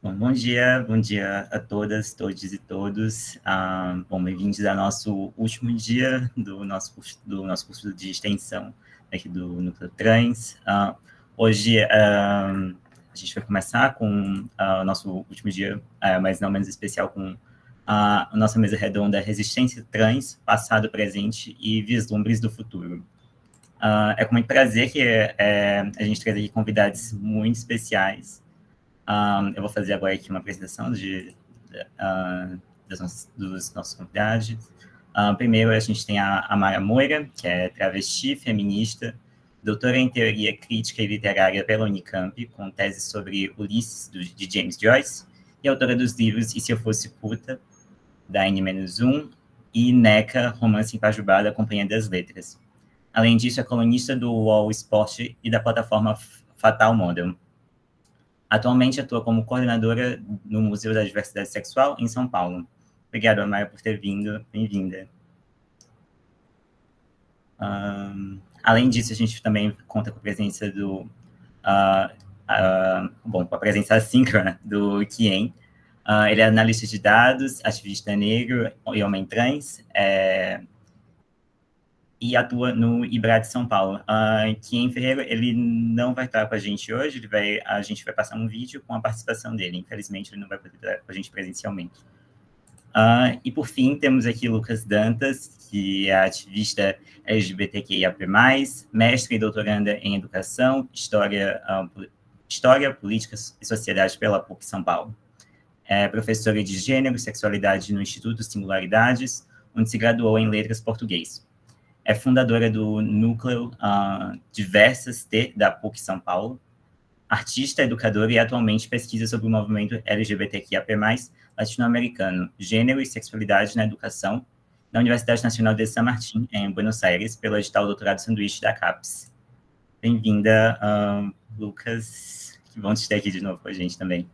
Bom dia a todas, todos e todos. Bom, bem-vindos ao nosso último dia do nosso curso de extensão aqui do Núcleo Trans. Hoje a gente vai começar com o nosso último dia, mas não menos especial, com a nossa mesa redonda Resistência Trans, Passado, Presente e Vislumbres do Futuro. É com muito prazer que a gente traz aqui convidados muito especiais. Eu vou fazer agora aqui uma apresentação dos nossos convidados. Primeiro, a gente tem a Mara Moira, que é travesti, feminista, doutora em Teoria Crítica e Literária pela Unicamp, com tese sobre Ulisses, de James Joyce, e autora dos livros E Se Eu Fosse Puta, da N-1, e NECA, Romance em Pajubá, da Companhia das Letras. Além disso, é colunista do UOL Esporte e da plataforma Fatal Model. Atualmente atua como coordenadora no Museu da Diversidade Sexual, em São Paulo. Obrigado, Amaya, por ter vindo. Bem-vinda. Além disso, a gente também conta com a presença com a presença assíncrona do Kien. Ele é analista de dados, ativista negro e homem trans, e atua no IBRA de São Paulo. Kien Ferreira, ele não vai estar com a gente hoje, a gente vai passar um vídeo com a participação dele. Infelizmente, ele não vai poder estar com a gente presencialmente. E, por fim, temos aqui Lucas Dantas, que é ativista LGBTQIAP+, mestre e doutoranda em Educação, História, Política e Sociedade pela PUC São Paulo. É professora de Gênero e Sexualidade no Instituto Singularidades, onde se graduou em Letras Português. É fundadora do Núcleo Diversas T, da PUC São Paulo, artista, educadora e atualmente pesquisa sobre o movimento LGBTQIAP+, latino-americano, gênero e sexualidade na educação, na Universidade Nacional de San Martín, em Buenos Aires, pelo edital Doutorado Sanduíche da CAPES. Bem-vinda, Lucas, que bom te ter aqui de novo com a gente também.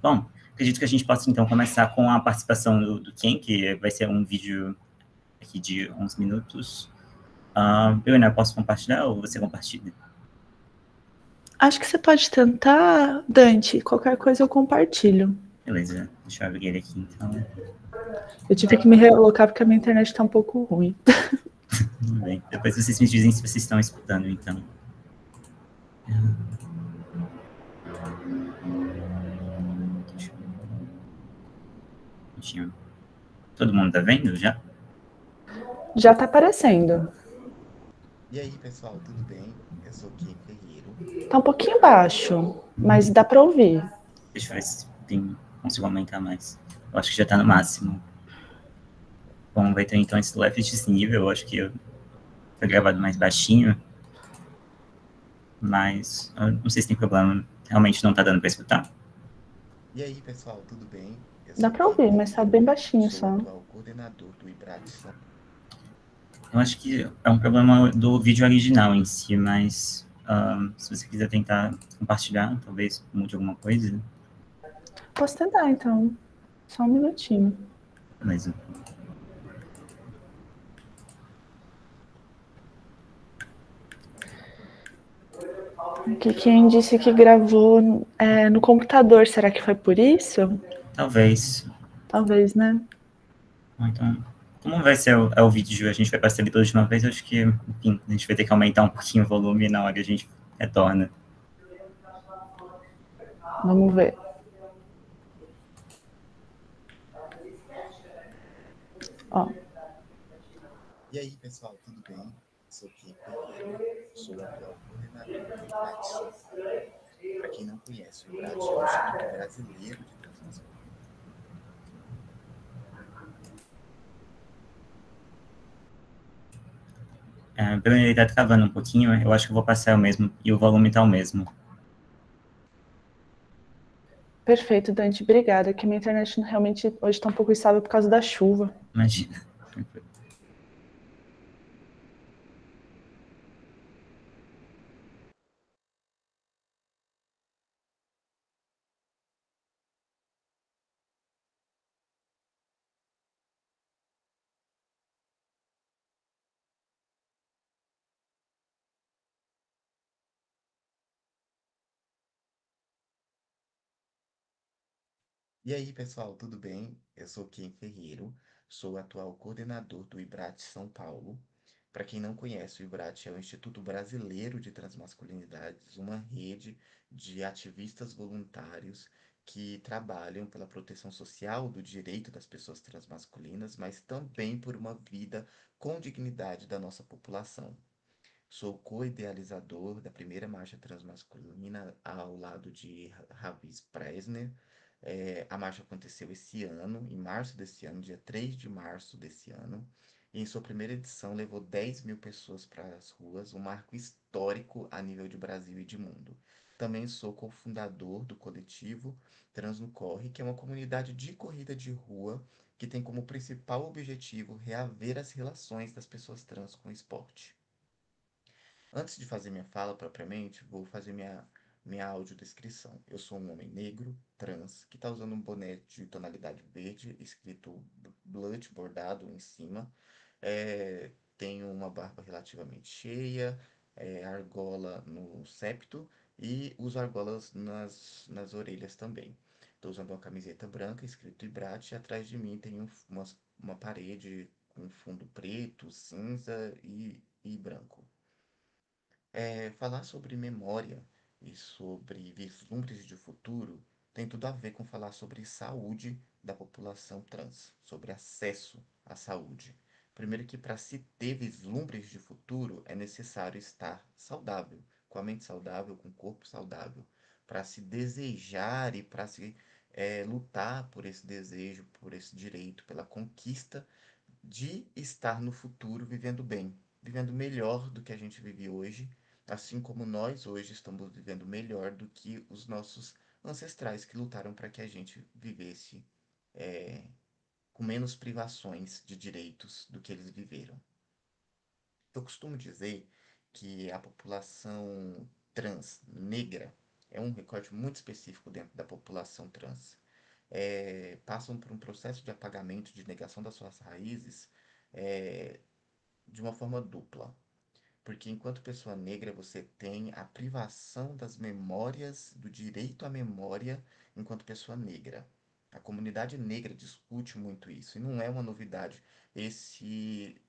Bom, acredito que a gente possa, então, começar com a participação do Ken, que vai ser um vídeo aqui de 11 minutos. Eu posso compartilhar ou você compartilha? Acho que você pode tentar, Dante. Qualquer coisa eu compartilho. Beleza, deixa eu abrir ele aqui, então. Eu tive que me realocar porque a minha internet está um pouco ruim. Tudo bem. Depois vocês me dizem se vocês estão escutando, então. Todo mundo tá vendo já? Já tá aparecendo. E aí, pessoal, tudo bem? Eu sou o Kim Ferreiro. Tá um pouquinho baixo, mas dá para ouvir. Deixa eu ver se consigo aumentar mais. Eu acho que já tá no máximo. Bom, vai ter então esse leve desnível. Eu acho que foi gravado mais baixinho. Mas não sei se tem problema. Realmente não tá dando para escutar. E aí, pessoal, tudo bem? Dá para ouvir, mas tá bem baixinho só. Eu sou o coordenador do IBRA de São Paulo. Eu acho que é um problema do vídeo original em si, mas se você quiser tentar compartilhar, talvez mude alguma coisa. Posso tentar, então. Só um minutinho. Beleza. Que quem disse que gravou no computador, será que foi por isso? Talvez. Talvez, né? Então, como vai ser o vídeo, a gente vai passar ele toda de uma vez, acho que, enfim, a gente vai ter que aumentar um pouquinho o volume na hora que a gente retorna. Vamos ver. Ó. E aí, pessoal, tudo bem? Eu sou o Kim Ferreiro, sou o atual coordenador do IBRA de São Paulo. Para quem não conhece, o IBRA é o Instituto Brasileiro de Transformação. Bruno, ele tá travando um pouquinho, eu acho que eu vou passar o mesmo, e o volume tá o mesmo. Perfeito, Dante, obrigada, que minha internet realmente hoje está um pouco instável por causa da chuva. Imagina. E aí, pessoal, tudo bem? Eu sou Ken Ferreiro, sou o atual coordenador do IBRAT São Paulo. Para quem não conhece, o IBRAT é o Instituto Brasileiro de Transmasculinidades, uma rede de ativistas voluntários que trabalham pela proteção social do direito das pessoas transmasculinas, mas também por uma vida com dignidade da nossa população. Sou co-idealizador da primeira marcha transmasculina ao lado de Ravis Presner. A marcha aconteceu esse ano, em março desse ano, dia 3 de março desse ano. E em sua primeira edição levou 10 mil pessoas para as ruas, um marco histórico a nível de Brasil e de mundo. Também sou cofundador do coletivo Trans no Corre, que é uma comunidade de corrida de rua que tem como principal objetivo reaver as relações das pessoas trans com o esporte. Antes de fazer minha fala propriamente, vou fazer minha audiodescrição. Eu sou um homem negro, trans, que está usando um boné de tonalidade verde, escrito Blood bordado em cima. Tenho uma barba relativamente cheia, argola no septo e uso argolas nas orelhas também. Estou usando uma camiseta branca, escrito Ibrate, e atrás de mim tem uma parede com fundo preto, cinza e branco. Falar sobre memória e sobre vislumbres de futuro tem tudo a ver com falar sobre saúde da população trans, sobre acesso à saúde. Primeiro que para se ter vislumbres de futuro é necessário estar saudável, com a mente saudável, com o corpo saudável, para se desejar e para se lutar por esse desejo, por esse direito, pela conquista de estar no futuro vivendo bem, vivendo melhor do que a gente vive hoje, assim como nós hoje estamos vivendo melhor do que os nossos ancestrais que lutaram para que a gente vivesse com menos privações de direitos do que eles viveram. Eu costumo dizer que a população trans negra é um recorte muito específico dentro da população trans. Passam por um processo de apagamento, de negação das suas raízes, é, de uma forma dupla. Porque enquanto pessoa negra você tem a privação das memórias, do direito à memória enquanto pessoa negra. A comunidade negra discute muito isso, e não é uma novidade esse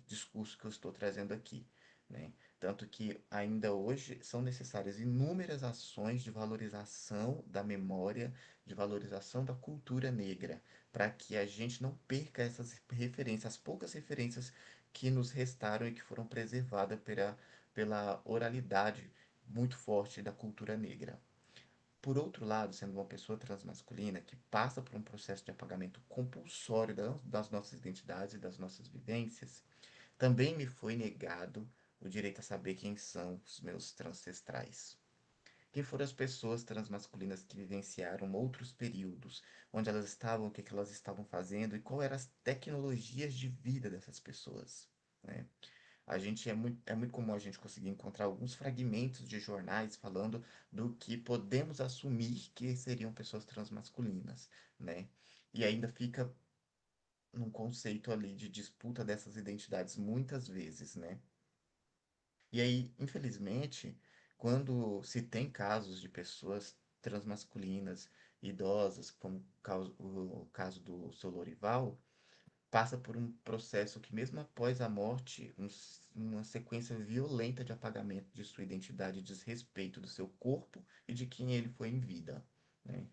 discurso que eu estou trazendo aqui. Né? Tanto que ainda hoje são necessárias inúmeras ações de valorização da memória, de valorização da cultura negra, para que a gente não perca essas referências, as poucas referências que nos restaram e que foram preservadas pela oralidade muito forte da cultura negra. Por outro lado, sendo uma pessoa transmasculina que passa por um processo de apagamento compulsório das nossas identidades e das nossas vivências, também me foi negado o direito a saber quem são os meus ancestrais. Quem foram as pessoas transmasculinas que vivenciaram outros períodos, onde elas estavam, o que, que elas estavam fazendo e qual eram as tecnologias de vida dessas pessoas. Né? É muito comum a gente conseguir encontrar alguns fragmentos de jornais falando do que podemos assumir que seriam pessoas transmasculinas, né? E ainda fica num conceito ali de disputa dessas identidades muitas vezes, né? E aí, infelizmente, quando se tem casos de pessoas transmasculinas, idosas, como o caso do seu Lorival, passa por um processo que, mesmo após a morte, uma sequência violenta de apagamento de sua identidade e desrespeito do seu corpo e de quem ele foi em vida. Né?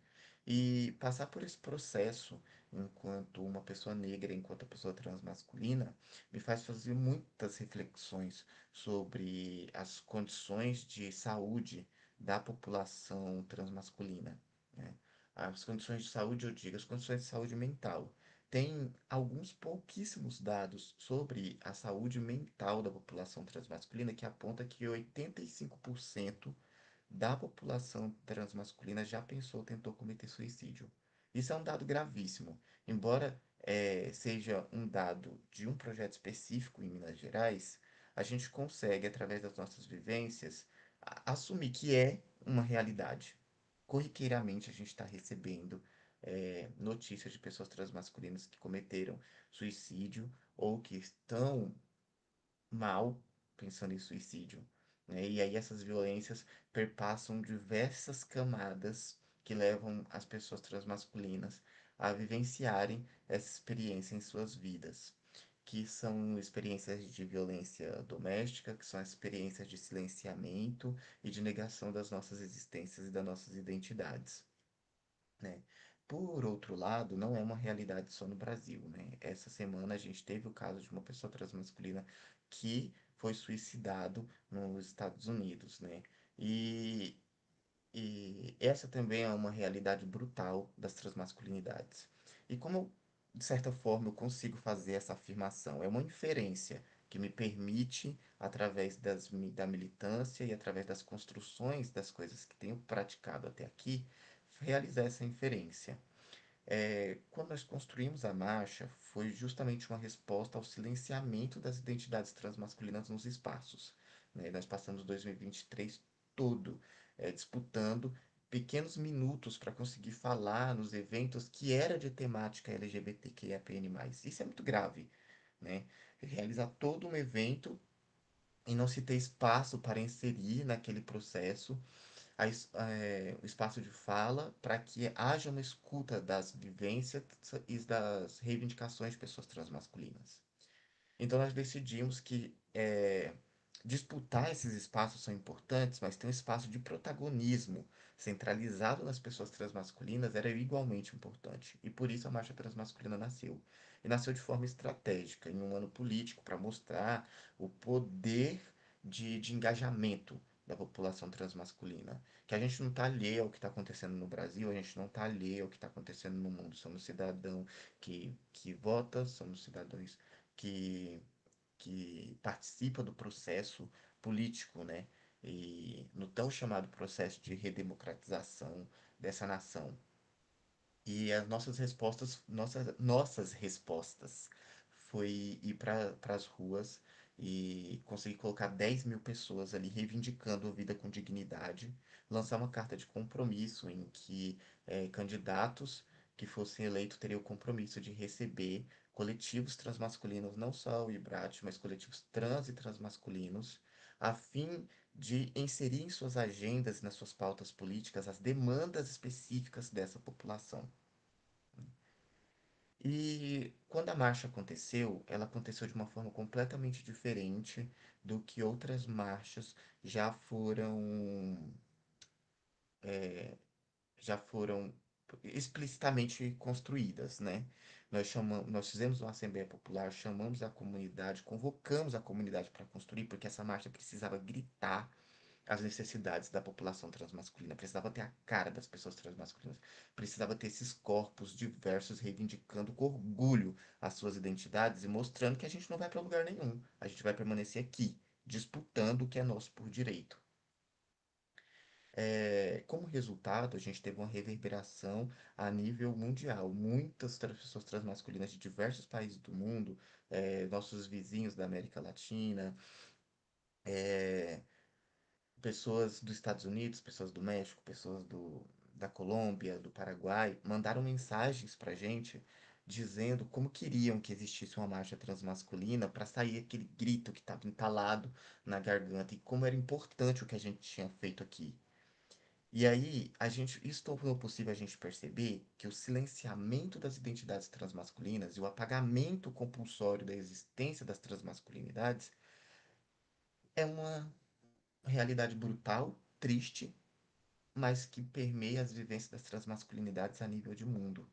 E passar por esse processo enquanto uma pessoa negra, enquanto uma pessoa transmasculina, me faz fazer muitas reflexões sobre as condições de saúde da população transmasculina. Né? As condições de saúde, eu digo, as condições de saúde mental. Tem alguns pouquíssimos dados sobre a saúde mental da população transmasculina que aponta que 85% da população transmasculina já pensou, tentou cometer suicídio. Isso é um dado gravíssimo. Embora seja um dado de um projeto específico em Minas Gerais, a gente consegue, através das nossas vivências, assumir que é uma realidade. Corriqueiramente, a gente está recebendo notícias de pessoas transmasculinas que cometeram suicídio ou que estão mal pensando em suicídio. Né? E aí essas violências perpassam diversas camadas que levam as pessoas transmasculinas a vivenciarem essa experiência em suas vidas, que são experiências de violência doméstica, que são experiências de silenciamento e de negação das nossas existências e das nossas identidades, né? Por outro lado, não é uma realidade só no Brasil, né? Essa semana a gente teve o caso de uma pessoa transmasculina que foi suicidado nos Estados Unidos, né? E, e essa também é uma realidade brutal das transmasculinidades. E como, de certa forma, eu consigo fazer essa afirmação? É uma inferência que me permite, através da militância e através das construções das coisas que tenho praticado até aqui, realizar essa inferência. Quando nós construímos a marcha, foi justamente uma resposta ao silenciamento das identidades transmasculinas nos espaços, né? Nós passamos 2023 todo disputando pequenos minutos para conseguir falar nos eventos que era de temática LGBTQIAPN+. Isso é muito grave, né? Realizar todo um evento e não se ter espaço para inserir naquele processo o espaço de fala para que haja uma escuta das vivências e das reivindicações de pessoas transmasculinas. Então nós decidimos que disputar esses espaços são importantes, mas ter um espaço de protagonismo centralizado nas pessoas transmasculinas era igualmente importante. E por isso a Marcha Transmasculina nasceu. E nasceu de forma estratégica, em um ano político, para mostrar o poder de engajamento da população transmasculina. Que a gente não está alheio ao que está acontecendo no Brasil, a gente não está alheio ao que está acontecendo no mundo. Somos cidadãos que vota, somos cidadãos que participa do processo político, né? E no tão chamado processo de redemocratização dessa nação. E as nossas respostas foi ir para as ruas e conseguir colocar 10 mil pessoas ali reivindicando a vida com dignidade, lançar uma carta de compromisso em que candidatos que fossem eleitos teriam o compromisso de receber coletivos transmasculinos, não só o IBRAT, mas coletivos trans e transmasculinos, a fim de inserir em suas agendas e nas suas pautas políticas as demandas específicas dessa população. E quando a marcha aconteceu, ela aconteceu de uma forma completamente diferente do que outras marchas já foram, já foram explicitamente construídas, né? Nós fizemos uma Assembleia Popular, chamamos a comunidade, convocamos a comunidade para construir, porque essa marcha precisava gritar as necessidades da população transmasculina, precisava ter a cara das pessoas transmasculinas, precisava ter esses corpos diversos reivindicando com orgulho as suas identidades e mostrando que a gente não vai para lugar nenhum, a gente vai permanecer aqui, disputando o que é nosso por direito. Como resultado, a gente teve uma reverberação a nível mundial. Muitas pessoas transmasculinas de diversos países do mundo, nossos vizinhos da América Latina, pessoas dos Estados Unidos, pessoas do México, da Colômbia, do Paraguai, mandaram mensagens para a gente dizendo como queriam que existisse uma marcha transmasculina para sair aquele grito que estava entalado na garganta e como era importante o que a gente tinha feito aqui. E aí, isso tornou possível a gente perceber que o silenciamento das identidades transmasculinas e o apagamento compulsório da existência das transmasculinidades é uma realidade brutal, triste, mas que permeia as vivências das transmasculinidades a nível de mundo.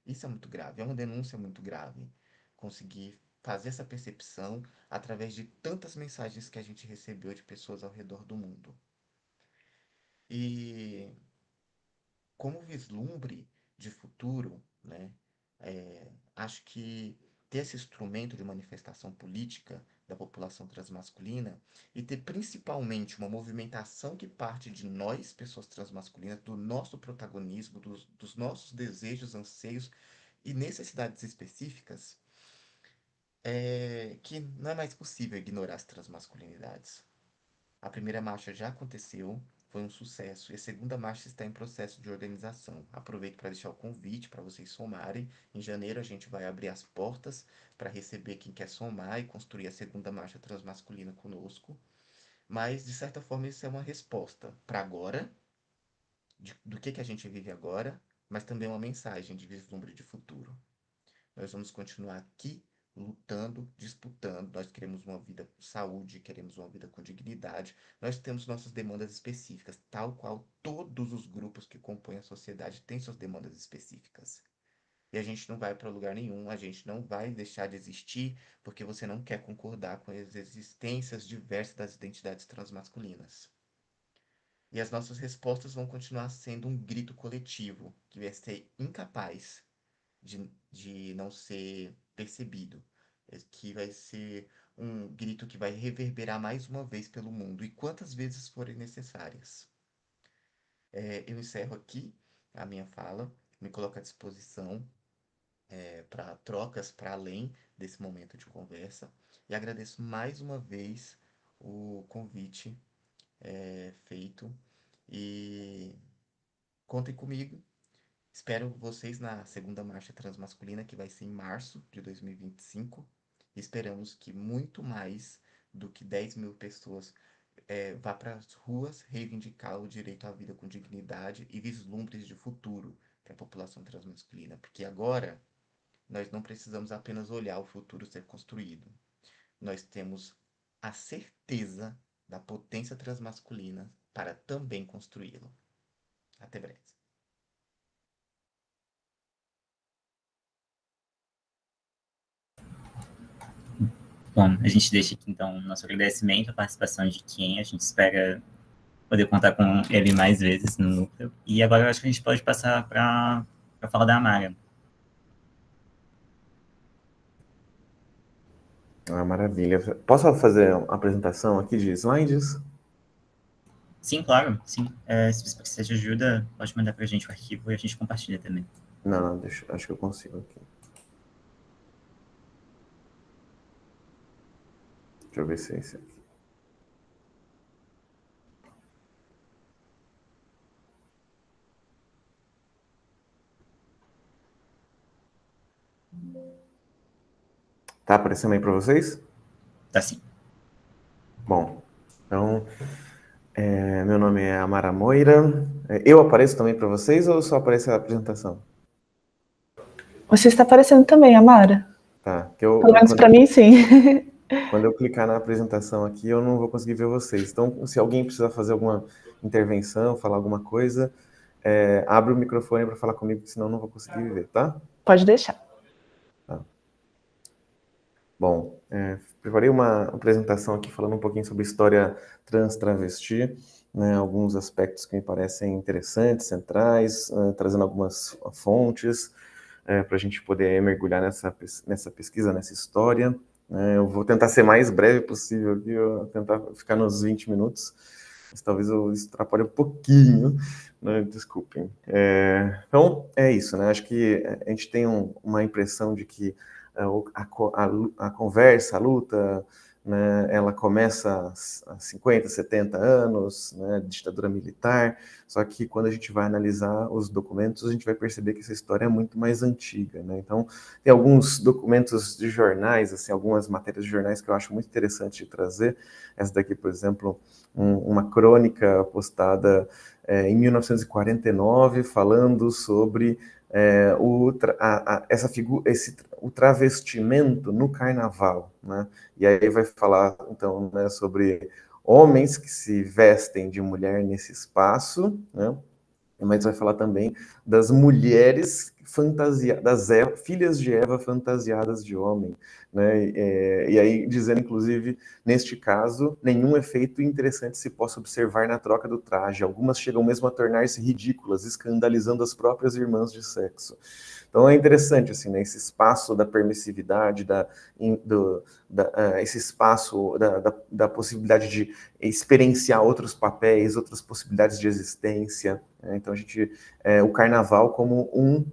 Isso é muito grave, é uma denúncia muito grave. Conseguir fazer essa percepção através de tantas mensagens que a gente recebeu de pessoas ao redor do mundo. E como vislumbre de futuro, né, acho que ter esse instrumento de manifestação política da população transmasculina e ter principalmente uma movimentação que parte de nós, pessoas transmasculinas, do nosso protagonismo, dos nossos desejos, anseios e necessidades específicas, que não é mais possível ignorar as transmasculinidades. A primeira marcha já aconteceu, foi um sucesso, e a segunda marcha está em processo de organização. Aproveito para deixar o convite para vocês somarem. Em janeiro a gente vai abrir as portas para receber quem quer somar e construir a segunda marcha transmasculina conosco. Mas, de certa forma, isso é uma resposta para agora do que a gente vive agora, mas também uma mensagem de vislumbre de futuro. Nós vamos continuar aqui lutando, disputando. Nós queremos uma vida com saúde, queremos uma vida com dignidade. Nós temos nossas demandas específicas, tal qual todos os grupos que compõem a sociedade têm suas demandas específicas. E a gente não vai para lugar nenhum, a gente não vai deixar de existir porque você não quer concordar com as existências diversas das identidades transmasculinas. E as nossas respostas vão continuar sendo um grito coletivo, que vai ser incapaz de não ser percebido, que vai ser um grito que vai reverberar mais uma vez pelo mundo, e quantas vezes forem necessárias. Eu encerro aqui a minha fala, me coloco à disposição para trocas para além desse momento de conversa, e agradeço mais uma vez o convite feito, e contem comigo. Espero vocês na segunda marcha transmasculina, que vai ser em março de 2025. Esperamos que muito mais do que 10 mil pessoas vá para as ruas reivindicar o direito à vida com dignidade e vislumbres de futuro para a população transmasculina. Porque agora nós não precisamos apenas olhar o futuro ser construído. Nós temos a certeza da potência transmasculina para também construí-lo. Até breve. Bom, a gente deixa aqui, então, nosso agradecimento à participação de Quien. A gente espera poder contar com ele mais vezes no núcleo. E agora eu acho que a gente pode passar para falar da Amara. Maravilha. Posso fazer uma apresentação aqui de slides? Sim, claro. Sim. Se você precisar de ajuda, pode mandar para a gente o arquivo e a gente compartilha também. Não, acho que eu consigo aqui. Deixa eu ver se é esse aqui. Tá aparecendo aí para vocês? Tá sim. Bom, então, meu nome é Amara Moira. Eu apareço também para vocês ou só aparece a apresentação? Você está aparecendo também, Amara. Tá. Pelo menos para mim, sim. Quando eu clicar na apresentação aqui, eu não vou conseguir ver vocês. Então, se alguém precisar fazer alguma intervenção, falar alguma coisa, abre o microfone para falar comigo, senão eu não vou conseguir ver, tá? Pode deixar. Tá. Bom, preparei uma apresentação aqui falando um pouquinho sobre história trans-travesti, né, alguns aspectos que me parecem interessantes, centrais, trazendo algumas fontes para a gente poder mergulhar nessa pesquisa, nessa história. Eu vou tentar ser mais breve possível aqui, eu vou tentar ficar nos 20 minutos, mas talvez eu extrapole um pouquinho, né? Desculpem. Então, é isso, né? Acho que a gente tem uma impressão de que a conversa, a luta, né, ela começa há 50, 70 anos, né, ditadura militar, só que quando a gente vai analisar os documentos, a gente vai perceber que essa história é muito mais antiga, né? Então, tem alguns documentos de jornais, assim, algumas matérias de jornais que eu acho muito interessante de trazer. Essa daqui, por exemplo, uma crônica postada em 1949, falando sobre o travestimento no carnaval, né? E aí vai falar, então, né, sobre homens que se vestem de mulher nesse espaço, né? Mas vai falar também das mulheres fantasiadas, das filhas de Eva fantasiadas de homem, né? E aí dizendo, inclusive, neste caso, nenhum efeito interessante se possa observar na troca do traje. Algumas chegam mesmo a tornar-se ridículas, escandalizando as próprias irmãs de sexo. Então é interessante, assim, né, esse espaço da permissividade, esse espaço da possibilidade de experienciar outros papéis, outras possibilidades de existência. Então o carnaval como um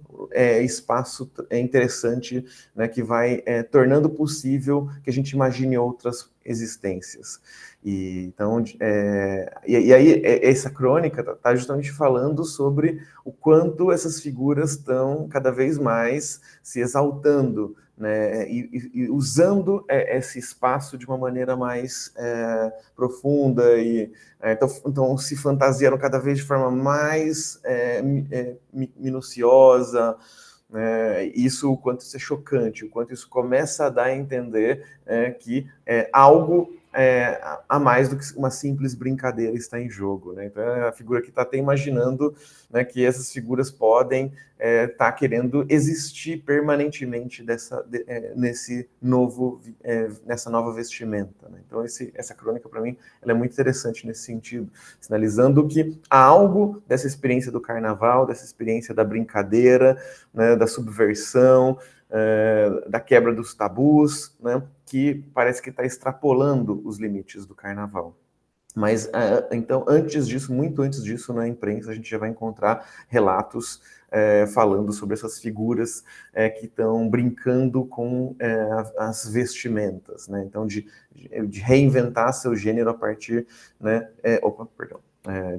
espaço interessante, né, que vai tornando possível que a gente imagine outras existências. Então, e aí essa crônica está justamente falando sobre o quanto essas figuras estão cada vez mais se exaltando, né, e usando esse espaço de uma maneira mais profunda, então se fantasiaram cada vez de forma mais minuciosa, isso, o quanto isso é chocante, o quanto isso começa a dar a entender que algo a mais do que uma simples brincadeira está em jogo, né? Então a figura que está até imaginando, né, que essas figuras podem estar querendo existir permanentemente nessa nova vestimenta, né? Então essa crônica, para mim, ela é muito interessante nesse sentido, sinalizando que há algo dessa experiência do carnaval, dessa experiência da brincadeira, né, da subversão, da quebra dos tabus, né, que parece que está extrapolando os limites do carnaval. Mas, então, muito antes disso, na imprensa, a gente já vai encontrar relatos falando sobre essas figuras que estão brincando com as vestimentas, né? Então, de reinventar seu gênero a partir, né,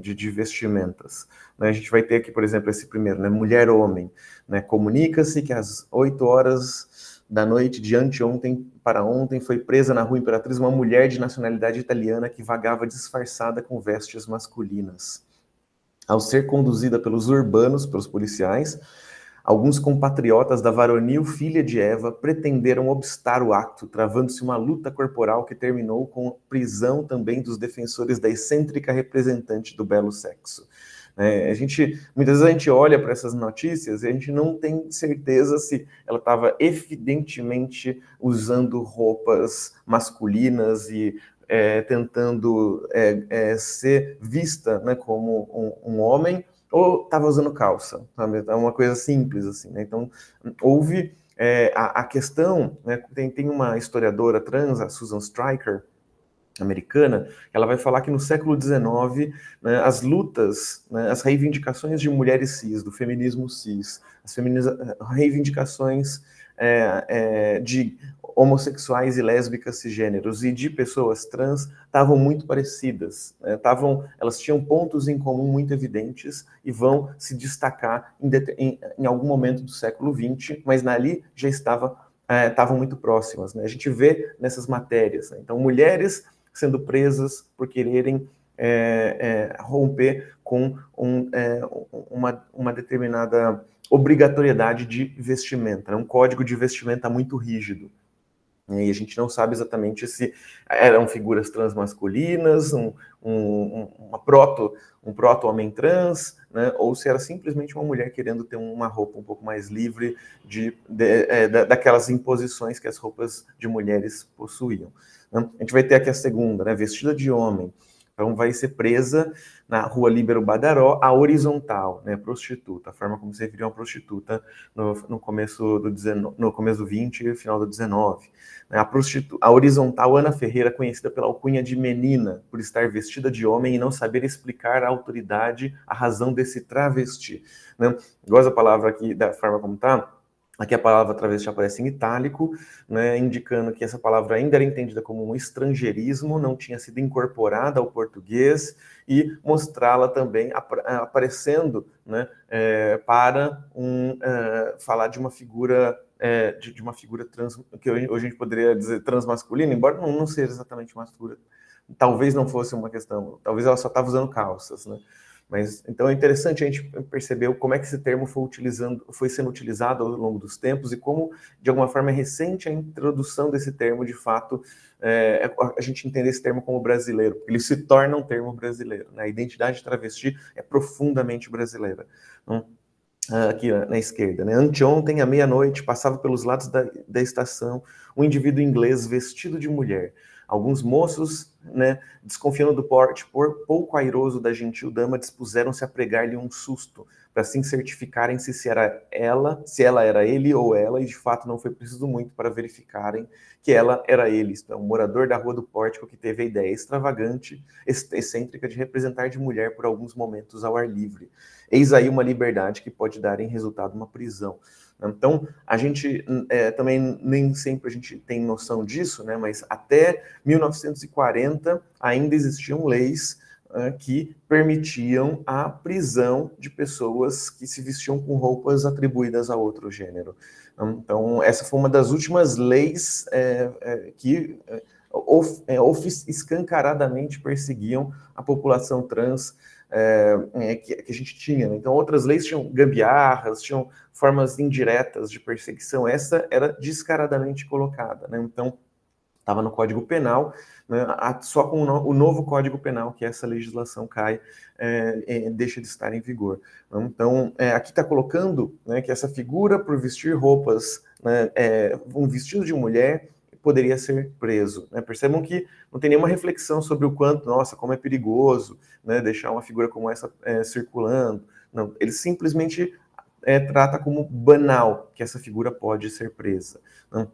de vestimentas. A gente vai ter aqui, por exemplo, esse primeiro, né, mulher-homem, né? Comunica-se que às 8 horas da noite de anteontem para ontem foi presa na Rua Imperatriz uma mulher de nacionalidade italiana que vagava disfarçada com vestes masculinas. Ao ser conduzida pelos urbanos, pelos policiais, alguns compatriotas da varonil filha de Eva pretenderam obstar o acto, travando-se uma luta corporal que terminou com prisão também dos defensores da excêntrica representante do belo sexo. Muitas vezes a gente olha para essas notícias e a gente não tem certeza se ela estava evidentemente usando roupas masculinas e tentando ser vista, né, como um homem, ou estava usando calça, sabe? É uma coisa simples assim, né? Então houve a questão, né, tem uma historiadora trans, a Susan Stryker, americana, ela vai falar que no século XIX, né, as lutas, né, as reivindicações de mulheres cis, do feminismo cis, as reivindicações de homossexuais e lésbicas cisgêneros e de pessoas trans estavam muito parecidas, né? Elas tinham pontos em comum muito evidentes e vão se destacar em algum momento do século XX, mas ali já estavam muito próximas, né? A gente vê nessas matérias, né? Então, mulheres sendo presas por quererem romper com uma determinada obrigatoriedade de vestimenta, né? Um código de vestimenta muito rígido. E a gente não sabe exatamente se eram figuras transmasculinas, um proto-homem trans, né? Ou se era simplesmente uma mulher querendo ter uma roupa um pouco mais livre daquelas imposições que as roupas de mulheres possuíam. A gente vai ter aqui a segunda, né, vestida de homem. Então vai ser presa na Rua Líbero Badaró, a horizontal, né, prostituta, a forma como você viria uma prostituta no começo do 20 e final do 19. A horizontal Ana Ferreira, conhecida pela alcunha de menina, por estar vestida de homem e não saber explicar à autoridade a razão desse travesti. Né? Gosto da palavra aqui, da forma como está. Aqui a palavra travesti aparece em itálico, né, indicando que essa palavra ainda era entendida como um estrangeirismo, não tinha sido incorporada ao português, e mostrá-la também aparecendo, né, para falar de uma figura de uma figura trans, que hoje a gente poderia dizer transmasculina, embora não seja exatamente uma figura, talvez não fosse uma questão, talvez ela só estava usando calças, né? Mas, então é interessante a gente perceber como é que esse termo foi sendo utilizado ao longo dos tempos e como, de alguma forma, é recente a introdução desse termo, de fato, a gente entender esse termo como brasileiro, porque ele se torna um termo brasileiro, né? A identidade travesti é profundamente brasileira. Aqui na esquerda, né? Anteontem, à meia-noite, passava pelos lados da estação um indivíduo inglês vestido de mulher. Alguns moços, né, desconfiando do porte pouco airoso da gentil dama, dispuseram-se a pregar-lhe um susto, para assim certificarem se ela era ele ou ela, e de fato não foi preciso muito para verificarem que ela era ele, isto é, um morador da Rua do Pórtico que teve a ideia extravagante, excêntrica de representar de mulher por alguns momentos ao ar livre. Eis aí uma liberdade que pode dar em resultado uma prisão. Então, a gente também nem sempre a gente tem noção disso, né? Mas até 1940 ainda existiam leis que permitiam a prisão de pessoas que se vestiam com roupas atribuídas a outro gênero. Então, essa foi uma das últimas leis que escancaradamente perseguiam a população trans que a gente tinha. Então, outras leis tinham gambiarras, tinham formas indiretas de perseguição. Essa era descaradamente colocada, né? Então, estava no Código Penal, né? Só com o novo Código Penal que essa legislação cai, deixa de estar em vigor. Então, aqui está colocando, né, que essa figura, por vestir roupas, né, um vestido de mulher, poderia ser preso, né? Percebam que não tem nenhuma reflexão sobre o quanto, nossa, como é perigoso, né, deixar uma figura como essa circulando. Não, ele simplesmente trata como banal que essa figura pode ser presa. Não,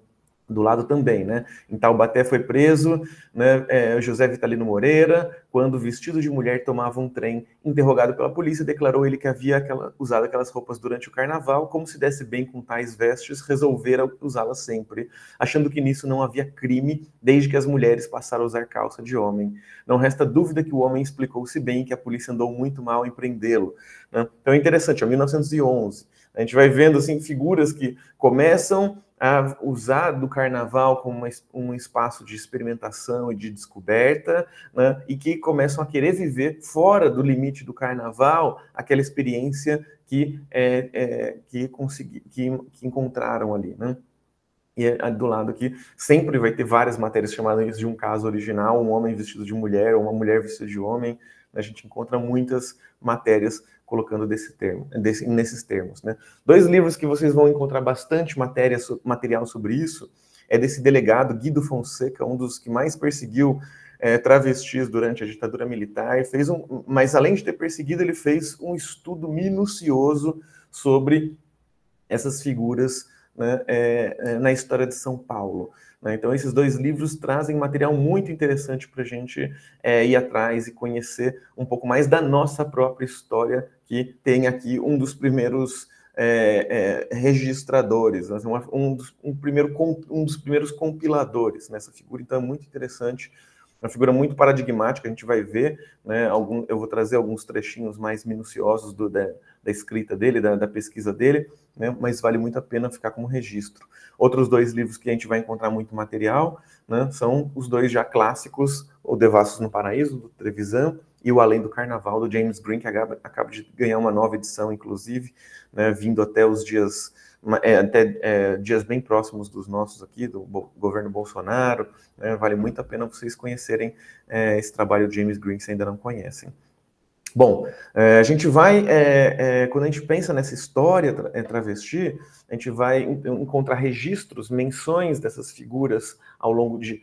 do lado também, né? Em Taubaté foi preso, né, José Vitalino Moreira, quando vestido de mulher tomava um trem. Interrogado pela polícia, declarou ele que havia usado aquelas roupas durante o carnaval, como se desse bem com tais vestes, resolvera usá-las sempre, achando que nisso não havia crime, desde que as mulheres passaram a usar calça de homem. Não resta dúvida que o homem explicou-se bem e que a polícia andou muito mal em prendê-lo, né? Então é interessante, é 1911. A gente vai vendo assim figuras que começam a usar do carnaval como um espaço de experimentação e de descoberta, né, e que começam a querer viver fora do limite do carnaval aquela experiência que encontraram ali, né? E do lado aqui sempre vai ter várias matérias chamadas de um caso original, um homem vestido de mulher ou uma mulher vestida de homem. A gente encontra muitas matérias colocando nesses termos, né? 2 livros que vocês vão encontrar bastante material sobre isso é desse delegado Guido Fonseca, um dos que mais perseguiu travestis durante a ditadura militar. Mas além de ter perseguido, ele fez um estudo minucioso sobre essas figuras, né, na história de São Paulo, né? Então, esses 2 livros trazem material muito interessante para a gente ir atrás e conhecer um pouco mais da nossa própria história, que tem aqui um dos primeiros registradores, assim, um dos primeiros compiladores nessa figura. Então, é muito interessante. Uma figura muito paradigmática, a gente vai ver, né, eu vou trazer alguns trechinhos mais minuciosos da escrita dele, da pesquisa dele, né, mas vale muito a pena ficar como registro. Outros 2 livros que a gente vai encontrar muito material, né, são os 2 já clássicos, O Devassos no Paraíso, do Trevisan, e O Além do Carnaval, do James Green, que acaba de ganhar uma nova edição, inclusive, né, vindo até os dias... dias bem próximos dos nossos aqui, do governo Bolsonaro, né? Vale muito a pena vocês conhecerem esse trabalho de James Green, se ainda não conhecem. Bom, a gente vai, quando a gente pensa nessa história travesti, a gente vai encontrar registros, menções dessas figuras ao longo de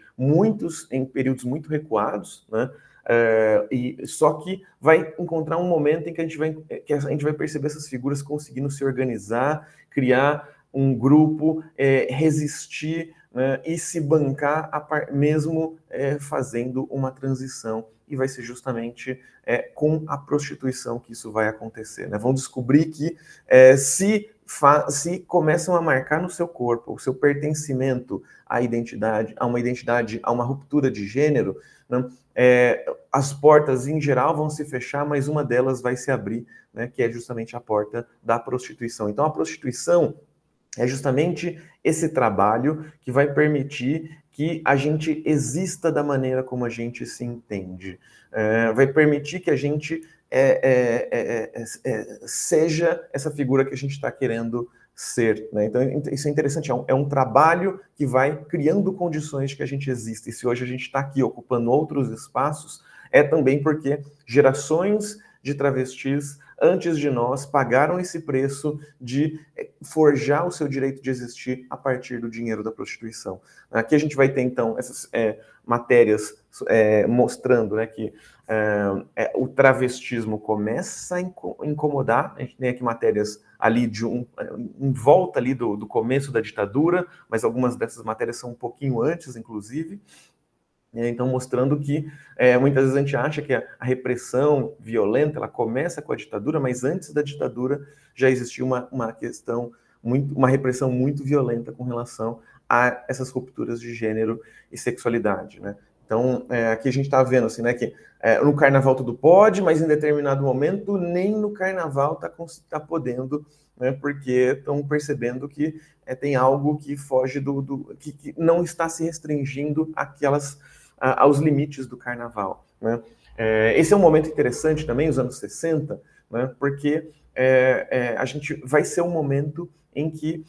em períodos muito recuados, né? Só que vai encontrar um momento em que a gente vai perceber essas figuras conseguindo se organizar, criar um grupo, resistir, né, e se bancar mesmo fazendo uma transição. E vai ser justamente com a prostituição que isso vai acontecer, né? Vão descobrir que se começam a marcar no seu corpo o seu pertencimento à uma identidade, a uma ruptura de gênero, né? As portas, em geral, vão se fechar, mas uma delas vai se abrir, né, que é justamente a porta da prostituição. Então, a prostituição é justamente esse trabalho que vai permitir que a gente exista da maneira como a gente se entende. Vai permitir que a gente seja essa figura que a gente está querendo ser, né? Então, isso é interessante, é um trabalho que vai criando condições de que a gente exista. E se hoje a gente está aqui ocupando outros espaços, é também porque gerações de travestis antes de nós pagaram esse preço de forjar o seu direito de existir a partir do dinheiro da prostituição. Aqui a gente vai ter, então, essas matérias mostrando, né, que o travestismo começa a incomodar. A gente tem aqui matérias ali em volta ali do começo da ditadura, mas algumas dessas matérias são um pouquinho antes, inclusive. Então, mostrando que muitas vezes a gente acha que a repressão violenta ela começa com a ditadura, mas antes da ditadura já existia uma questão uma repressão muito violenta com relação a essas rupturas de gênero e sexualidade, né? Então, aqui a gente está vendo assim, né, que no carnaval tudo pode, mas em determinado momento nem no carnaval tá podendo, né, porque estão percebendo que tem algo que foge que não está se restringindo aos limites do carnaval, né? Esse é um momento interessante também, os anos 60, né, porque a gente vai ser um momento em que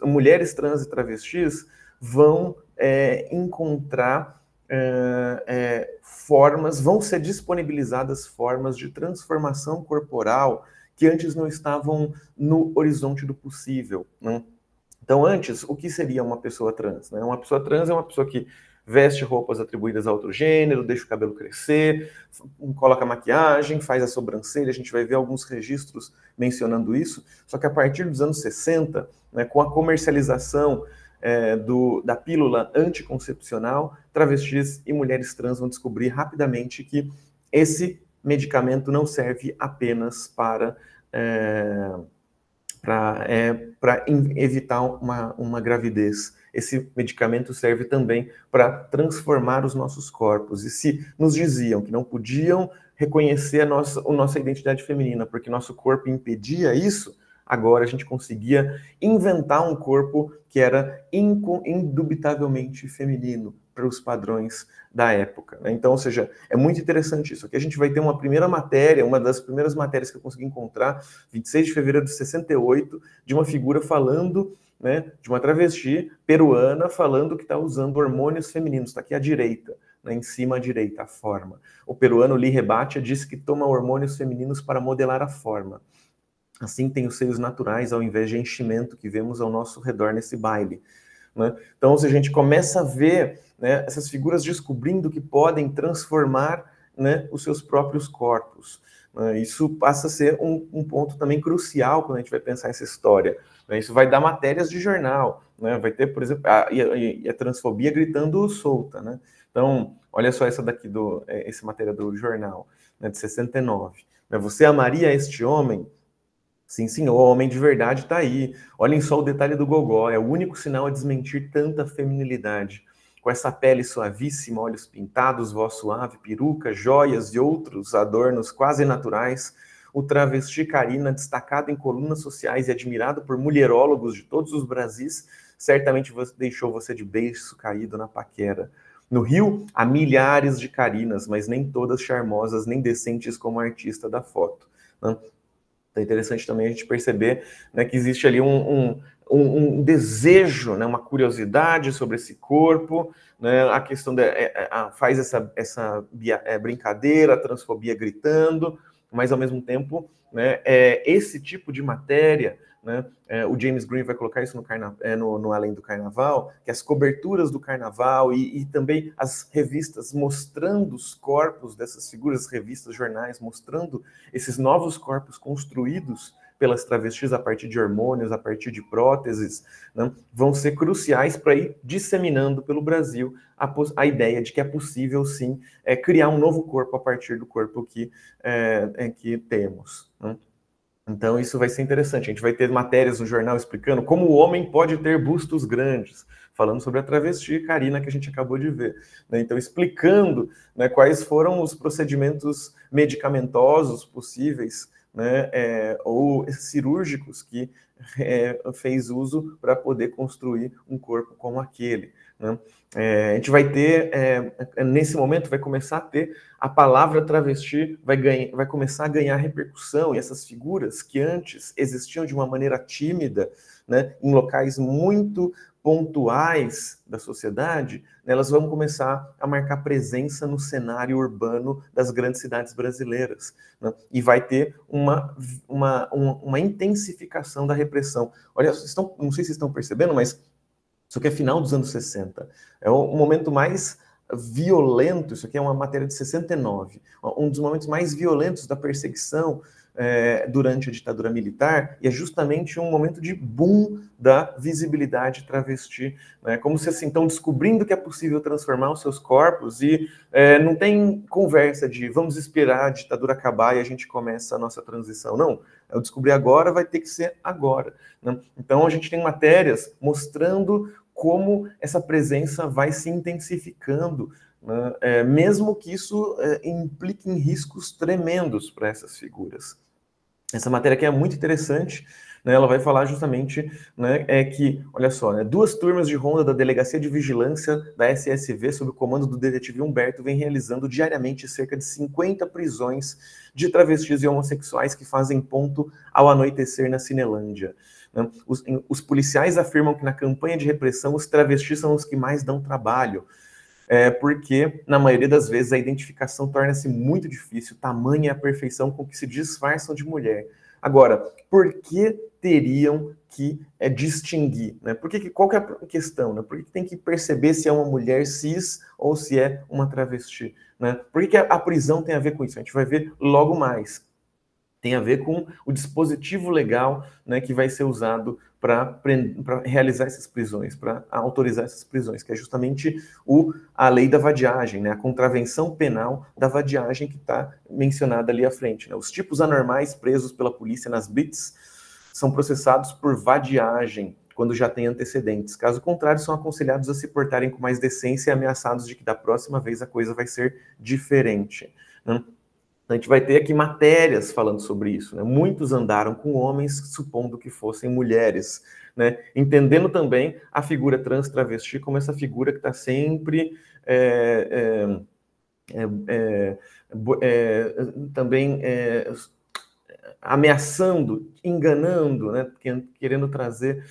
mulheres trans e travestis vão encontrar formas, vão ser disponibilizadas formas de transformação corporal que antes não estavam no horizonte do possível, né? Então, antes, o que seria uma pessoa trans, né? Uma pessoa trans é uma pessoa que veste roupas atribuídas a outro gênero, deixa o cabelo crescer, coloca maquiagem, faz a sobrancelha. A gente vai ver alguns registros mencionando isso. Só que a partir dos anos 60, né, com a comercialização da pílula anticoncepcional, travestis e mulheres trans vão descobrir rapidamente que esse medicamento não serve apenas para evitar uma gravidez. Esse medicamento serve também para transformar os nossos corpos. E se nos diziam que não podiam reconhecer a nossa identidade feminina, porque nosso corpo impedia isso, agora a gente conseguia inventar um corpo que era indubitavelmente feminino para os padrões da época, né? Então, ou seja, é muito interessante isso. Aqui a gente vai ter uma primeira matéria, uma das primeiras matérias que eu consegui encontrar, 26 de fevereiro de 68, de uma figura falando, né, de uma travesti peruana falando que está usando hormônios femininos. Está aqui à direita, né, em cima à direita, a forma. O peruano Lee Rebatia disse que toma hormônios femininos para modelar a forma. Assim tem os seios naturais ao invés de enchimento que vemos ao nosso redor nesse baile, né? Então, se a gente começa a ver, né, essas figuras descobrindo que podem transformar, né, os seus próprios corpos, né? Isso passa a ser um ponto também crucial quando a gente vai pensar essa história, né? Isso vai dar matérias de jornal, né? Vai ter, por exemplo, a transfobia gritando solta, né? Então, olha só essa daqui, essa matéria do jornal, né, de 69. Né? Você amaria este homem? Sim, senhor, o homem de verdade está aí. Olhem só o detalhe do gogó, é o único sinal a desmentir tanta feminilidade. Com essa pele suavíssima, olhos pintados, voz suave, peruca, joias e outros adornos quase naturais, o travesti Karina, destacado em colunas sociais e admirado por mulherólogos de todos os Brasis, certamente deixou você de beiço caído na paquera. No Rio, há milhares de Karinas, mas nem todas charmosas nem decentes como a artista da foto, né? É interessante também a gente perceber, né, que existe ali um desejo, né, uma curiosidade sobre esse corpo, né, a questão faz essa brincadeira, a transfobia gritando, mas ao mesmo tempo, né, esse tipo de matéria, né, o James Green vai colocar isso no Além do Carnaval, que as coberturas do Carnaval e também as revistas mostrando os corpos dessas figuras, revistas, jornais, mostrando esses novos corpos construídos pelas travestis a partir de hormônios, a partir de próteses, né, vão ser cruciais para ir disseminando pelo Brasil a ideia de que é possível, sim, criar um novo corpo a partir do corpo que temos, né? Então, isso vai ser interessante. A gente vai ter matérias no jornal explicando como o homem pode ter bustos grandes, falando sobre a travesti Karina que a gente acabou de ver, né? Então, explicando, né, quais foram os procedimentos medicamentosos possíveis, né, ou cirúrgicos que fez uso para poder construir um corpo como aquele, né? A gente vai ter, nesse momento, vai começar a ter a palavra travesti, vai começar a ganhar repercussão, e essas figuras que antes existiam de uma maneira tímida, né, em locais muito pontuais da sociedade, né, elas vão começar a marcar presença no cenário urbano das grandes cidades brasileiras, né, e vai ter uma intensificação da repressão. Olha, não sei se vocês estão percebendo, mas isso aqui é final dos anos 60. É o momento mais violento, isso aqui é uma matéria de 69, um dos momentos mais violentos da perseguição durante a ditadura militar, e é justamente um momento de boom da visibilidade travesti, né? Como se assim, estão descobrindo que é possível transformar os seus corpos, e não tem conversa de vamos esperar a ditadura acabar e a gente começa a nossa transição. Não, Eu descobri agora, vai ter que ser agora, né? Então a gente tem matérias mostrando como essa presença vai se intensificando, né? Mesmo que isso implique em riscos tremendos para essas figuras. Essa matéria aqui é muito interessante, né? Ela vai falar justamente, né, que, olha só, né, 2 turmas de ronda da Delegacia de Vigilância da SSV, sob o comando do detetive Humberto, vem realizando diariamente cerca de 50 prisões de travestis e homossexuais que fazem ponto ao anoitecer na Cinelândia. Né? Os policiais afirmam que na campanha de repressão os travestis são os que mais dão trabalho, porque, na maioria das vezes, a identificação torna-se muito difícil, tamanha a perfeição com que se disfarçam de mulher. Agora, por que teriam que distinguir? Né? Qual que é a questão? Né? Por que tem que perceber se é uma mulher cis ou se é uma travesti? Né? Por que a prisão tem a ver com isso? A gente vai ver logo mais. Tem a ver com o dispositivo legal, né, que vai ser usado para realizar essas prisões, para autorizar essas prisões, que é justamente a lei da vadiagem, né, a contravenção penal da vadiagem que está mencionada ali à frente. Né. Os tipos anormais presos pela polícia nas BITs são processados por vadiagem, quando já tem antecedentes. Caso contrário, são aconselhados a se portarem com mais decência e ameaçados de que da próxima vez a coisa vai ser diferente. Né. A gente vai ter aqui matérias falando sobre isso, né? Muitos andaram com homens supondo que fossem mulheres, né? Entendendo também a figura trans travesti como essa figura que está sempre também ameaçando, enganando, né? Querendo trazer,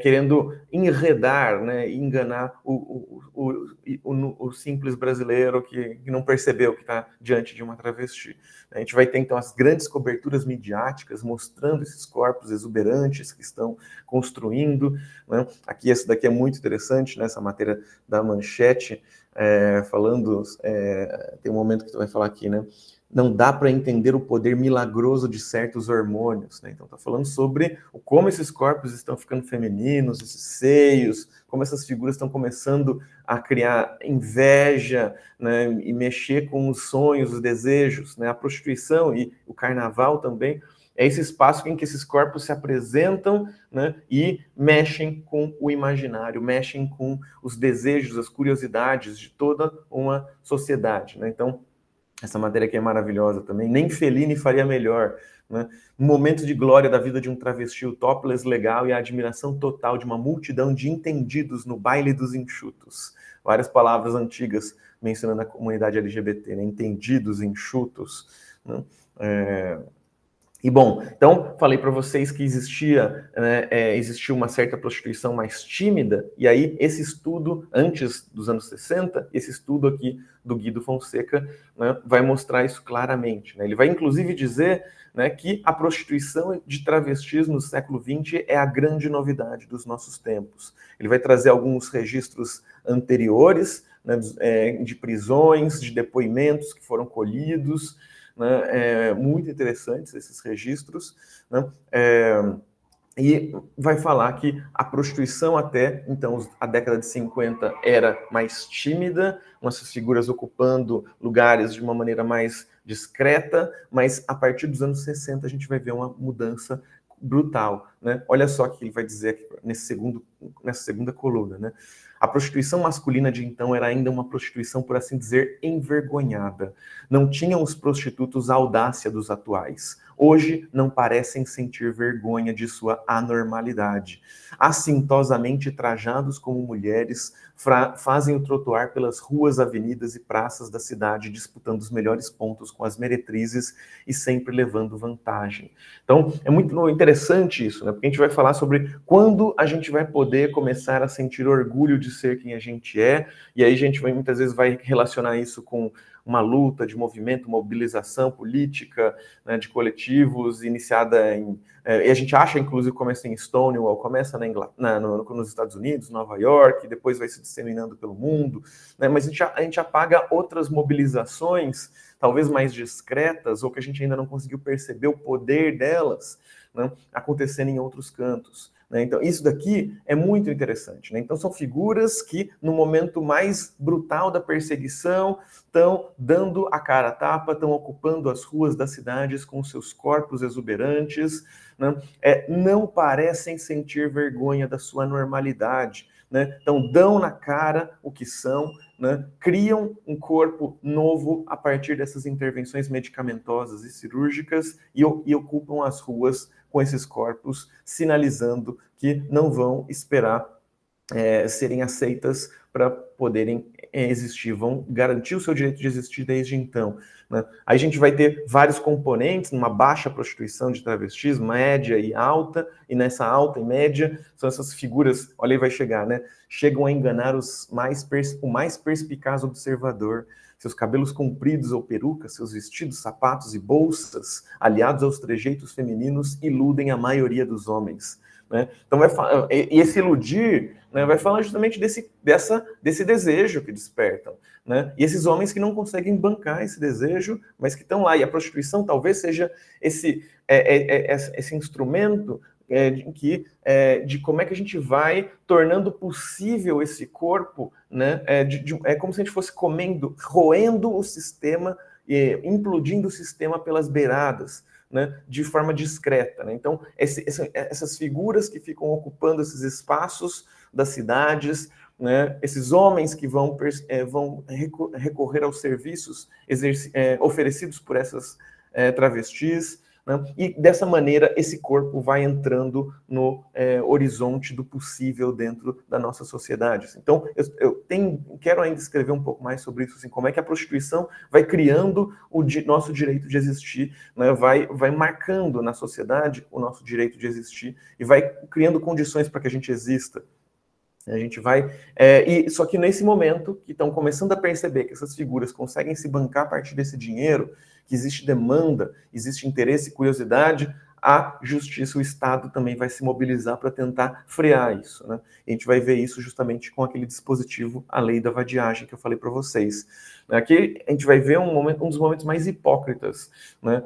querendo enredar, né? Enganar o simples brasileiro que não percebeu que está diante de uma travesti. A gente vai ter, então, as grandes coberturas midiáticas mostrando esses corpos exuberantes que estão construindo, né? Aqui, essa daqui é muito interessante, né? Essa matéria da Manchete, falando, tem um momento que tu vai falar aqui, né? Não dá para entender o poder milagroso de certos hormônios, né? Então, está falando sobre como esses corpos estão ficando femininos, esses seios, como essas figuras estão começando a criar inveja, né? E mexer com os sonhos, os desejos, né? A prostituição e o carnaval também é esse espaço em que esses corpos se apresentam, né? E mexem com o imaginário, mexem com os desejos, as curiosidades de toda uma sociedade, né? Então, essa matéria aqui é maravilhosa também. Nem Fellini faria melhor, né? Um momento de glória da vida de um travesti, o topless legal e a admiração total de uma multidão de entendidos no baile dos enxutos. Várias palavras antigas mencionando a comunidade LGBT, né? Entendidos, enxutos, né? E bom, então, falei para vocês que existia uma certa prostituição mais tímida, e aí esse estudo, antes dos anos 60, esse estudo aqui do Guido Fonseca, né, vai mostrar isso claramente. Né? Ele vai, inclusive, dizer, né, que a prostituição de travestis no século XX é a grande novidade dos nossos tempos. Ele vai trazer alguns registros anteriores, né, de prisões, de depoimentos que foram colhidos, né, muito interessantes esses registros, né, e vai falar que a prostituição até, então, a década de 50 era mais tímida, essas figuras ocupando lugares de uma maneira mais discreta, mas a partir dos anos 60 a gente vai ver uma mudança brutal, né? Olha só o que ele vai dizer aqui nessa segunda coluna, né? A prostituição masculina de então era ainda uma prostituição, por assim dizer, envergonhada. Não tinham os prostitutos a audácia dos atuais. Hoje não parecem sentir vergonha de sua anormalidade. Assintosamente trajados como mulheres, fazem o trotuar pelas ruas, avenidas e praças da cidade, disputando os melhores pontos com as meretrizes e sempre levando vantagem. Então, é muito interessante isso, né? Porque a gente vai falar sobre quando a gente vai poder começar a sentir orgulho de ser quem a gente é, e aí a gente muitas vezes vai relacionar isso com uma luta de movimento, mobilização política, né, de coletivos, iniciada em... e a gente acha, inclusive, começa em Stonewall, começa nos Estados Unidos, Nova York, depois vai se disseminando pelo mundo, né, mas a gente apaga outras mobilizações, talvez mais discretas, ou que a gente ainda não conseguiu perceber o poder delas, né, acontecendo em outros cantos. Então, isso daqui é muito interessante. Então, são figuras que, no momento mais brutal da perseguição, estão dando a cara a tapa, estão ocupando as ruas das cidades com seus corpos exuberantes, não parecem sentir vergonha da sua normalidade. Então, dão na cara o que são, criam um corpo novo a partir dessas intervenções medicamentosas e cirúrgicas e ocupam as ruas com esses corpos, sinalizando que não vão esperar serem aceitas para poderem existir, vão garantir o seu direito de existir desde então. Aí a gente vai ter vários componentes, numa baixa prostituição de travestis, média e alta, e nessa alta e média são essas figuras, olha aí vai chegar, chegam a enganar o mais perspicaz observador, seus cabelos compridos ou perucas, seus vestidos, sapatos e bolsas, aliados aos trejeitos femininos, iludem a maioria dos homens. Então, e esse iludir vai falar justamente desse desejo que despertam. E esses homens que não conseguem bancar esse desejo, mas que estão lá. E a prostituição talvez seja esse instrumento de como é que a gente vai tornando possível esse corpo, é como se a gente fosse roendo o sistema, implodindo o sistema pelas beiradas, de forma discreta. Então, essas figuras que ficam ocupando esses espaços das cidades, esses homens que vão recorrer aos serviços oferecidos por essas travestis, e dessa maneira esse corpo vai entrando no horizonte do possível dentro da nossa sociedade. Então, eu quero ainda escrever um pouco mais sobre isso, assim, como é que a prostituição vai criando o nosso direito de existir, vai marcando na sociedade o nosso direito de existir e vai criando condições para que a gente exista. A gente vai... só que nesse momento que estão começando a perceber que essas figuras conseguem se bancar a partir desse dinheiro, que existe demanda, existe interesse e curiosidade, a justiça, o Estado também vai se mobilizar para tentar frear isso. E a gente vai ver isso justamente com aquele dispositivo, a lei da vadiagem, que eu falei para vocês. Aqui a gente vai ver um dos momentos mais hipócritas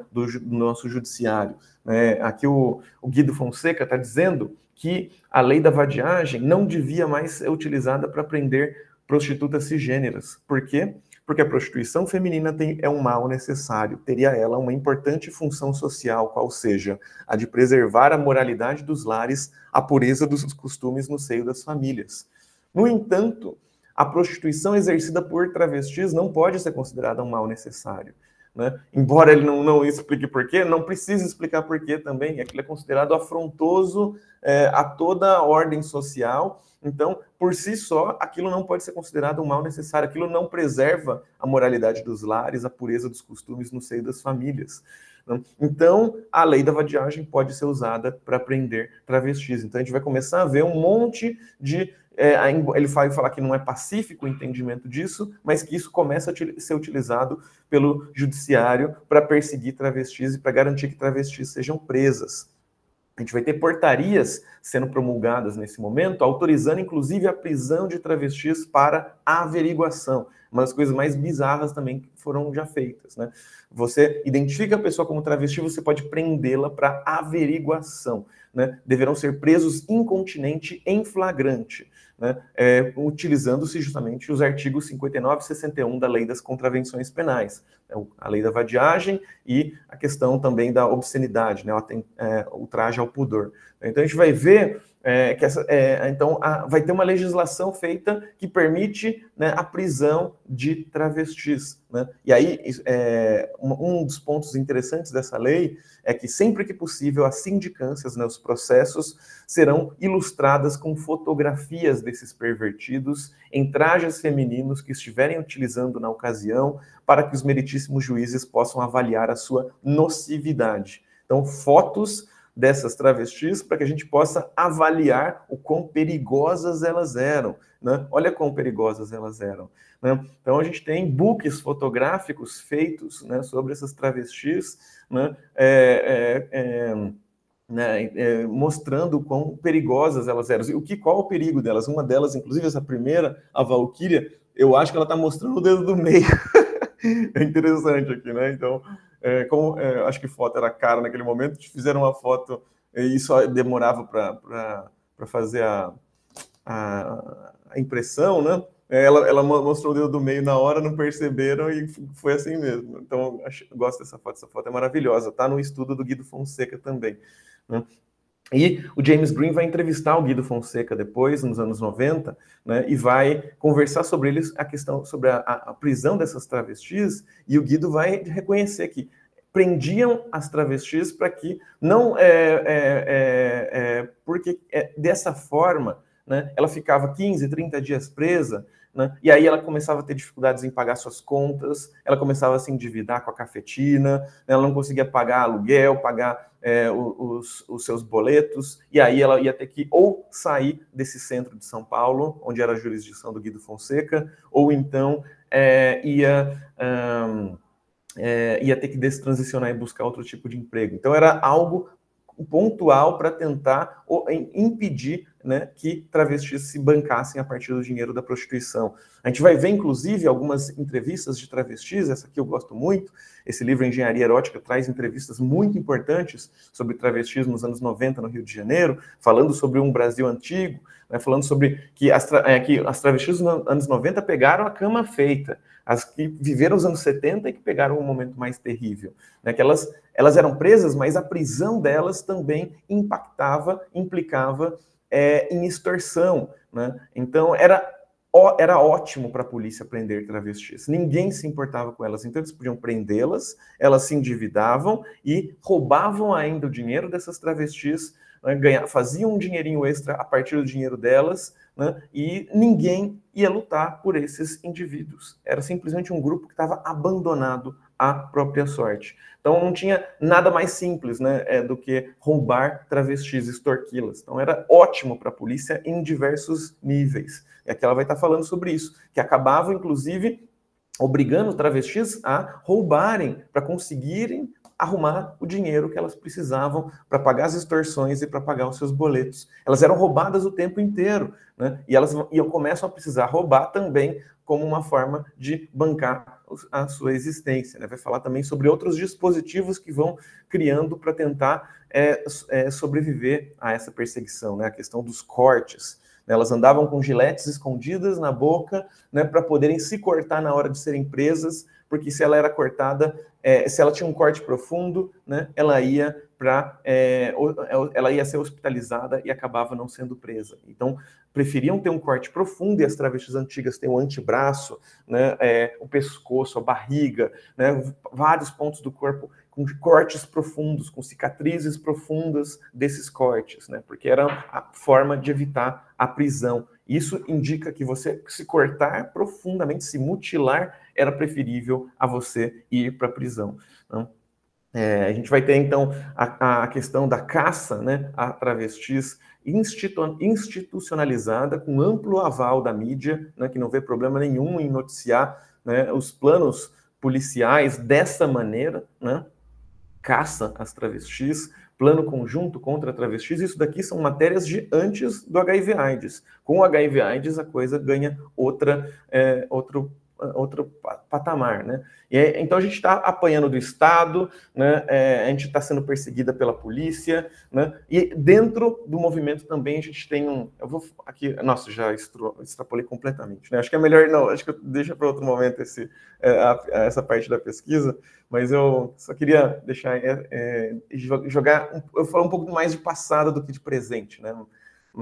do nosso judiciário. Aqui o Guido Fonseca está dizendo que a lei da vadiagem não devia mais ser utilizada para prender prostitutas cisgêneras. Por quê? Porque a prostituição feminina é um mal necessário, teria ela uma importante função social, qual seja a de preservar a moralidade dos lares, a pureza dos costumes no seio das famílias. No entanto, a prostituição exercida por travestis não pode ser considerada um mal necessário. Embora ele não explique porquê, não precisa explicar porquê também, aquilo é considerado afrontoso a toda a ordem social. Então, por si só, aquilo não pode ser considerado um mal necessário, aquilo não preserva a moralidade dos lares, a pureza dos costumes no seio das famílias. Então, a lei da vadiagem pode ser usada para prender travestis. Então, a gente vai começar a ver um monte de... ele vai falar que não é pacífico o entendimento disso, mas que isso começa a ser utilizado pelo judiciário para perseguir travestis e para garantir que travestis sejam presas. A gente vai ter portarias sendo promulgadas nesse momento, autorizando inclusive a prisão de travestis para averiguação. Uma das coisas mais bizarras também que foram já feitas. Você identifica a pessoa como travesti, você pode prendê-la para averiguação. Deverão ser presos incontinenti em flagrante, utilizando-se justamente os artigos 59 e 61 da Lei das Contravenções Penais, a Lei da Vadiagem e a questão também da obscenidade, o ultraje ao pudor. Então a gente vai ver que vai ter uma legislação feita que permite a prisão de travestis. E aí, um dos pontos interessantes dessa lei é que sempre que possível as sindicâncias, os processos, serão ilustradas com fotografias desses pervertidos em trajes femininos que estiverem utilizando na ocasião para que os meritíssimos juízes possam avaliar a sua nocividade. Então, fotos dessas travestis para que a gente possa avaliar o quão perigosas elas eram. Olha quão perigosas elas eram. Então, a gente tem books fotográficos feitos sobre essas travestis, mostrando o quão perigosas elas eram. E qual o perigo delas? Uma delas, inclusive, essa primeira, a Valquíria, eu acho que ela está mostrando o dedo do meio. É interessante aqui, Então, acho que foto era cara naquele momento, fizeram uma foto e só demorava para fazer a impressão, né? Ela mostrou o dedo do meio na hora, não perceberam e foi assim mesmo. Então, gosto dessa foto. Essa foto é maravilhosa. Tá no estudo do Guido Fonseca também, né? E o James Green vai entrevistar o Guido Fonseca depois, nos anos 90, né, e vai conversar sobre eles, a questão sobre a prisão dessas travestis, e o Guido vai reconhecer que prendiam as travestis para que não... porque dessa forma, né, ela ficava 15, 30 dias presa, né, e aí ela começava a ter dificuldades em pagar suas contas, ela começava a se endividar com a cafetina, ela não conseguia pagar aluguel, pagar os seus boletos, e aí ela ia ter que ou sair desse centro de São Paulo, onde era a jurisdição do Guido Fonseca, ou então ia ter que destransicionar e buscar outro tipo de emprego. Então era algo pontual para tentar impedir, né, que travestis se bancassem a partir do dinheiro da prostituição. A gente vai ver, inclusive, algumas entrevistas de travestis, essa aqui eu gosto muito, esse livro Engenharia Erótica traz entrevistas muito importantes sobre travestis nos anos 90 no Rio de Janeiro, falando sobre um Brasil antigo, né, falando sobre que as travestis nos anos 90 pegaram a cama feita, as que viveram os anos 70 e que pegaram um momento mais terrível, né, que elas eram presas, mas a prisão delas também implicava em extorsão, né? Então era ótimo para a polícia prender travestis. Ninguém se importava com elas, então eles podiam prendê-las, elas se endividavam e roubavam ainda o dinheiro dessas travestis, né, faziam um dinheirinho extra a partir do dinheiro delas, né, e ninguém ia lutar por esses indivíduos. Era simplesmente um grupo que estava abandonado à própria sorte. Então não tinha nada mais simples, né, do que roubar travestis, extorquí-las. Então era ótimo para a polícia em diversos níveis. E aqui ela vai estar falando sobre isso, que acabava, inclusive, obrigando travestis a roubarem para conseguirem arrumar o dinheiro que elas precisavam para pagar as extorsões e para pagar os seus boletos. Elas eram roubadas o tempo inteiro, né? E elas começam a precisar roubar também como uma forma de bancar a sua existência, né? Vai falar também sobre outros dispositivos que vão criando para tentar sobreviver a essa perseguição, né? A questão dos cortes. Elas andavam com giletes escondidas na boca, né, para poderem se cortar na hora de serem presas, porque se ela era cortada, se ela tinha um corte profundo, né, ela ia ser hospitalizada e acabava não sendo presa. Então, preferiam ter um corte profundo, e as travestis antigas têm o antebraço, né, o pescoço, a barriga, né, vários pontos do corpo com cortes profundos, com cicatrizes profundas desses cortes, né, porque era a forma de evitar a prisão. Isso indica que você se cortar profundamente, se mutilar, era preferível a você ir para a prisão. Então, a gente vai ter, então, a questão da caça, né, a travestis institucionalizada, com amplo aval da mídia, né, que não vê problema nenhum em noticiar, né, os planos policiais dessa maneira, né, caça às travestis, plano conjunto contra travestis. Isso daqui são matérias de antes do HIV/AIDS. Com o HIV/AIDS, a coisa ganha outro patamar, né? Então a gente está apanhando do Estado, né? A gente está sendo perseguida pela polícia, né? E dentro do movimento também a gente tem eu vou aqui, nossa, já extrapolei completamente, né? Acho que é melhor não, acho que eu deixo para outro momento essa parte da pesquisa, mas eu só queria deixar eu falar um pouco mais de passado do que de presente, né?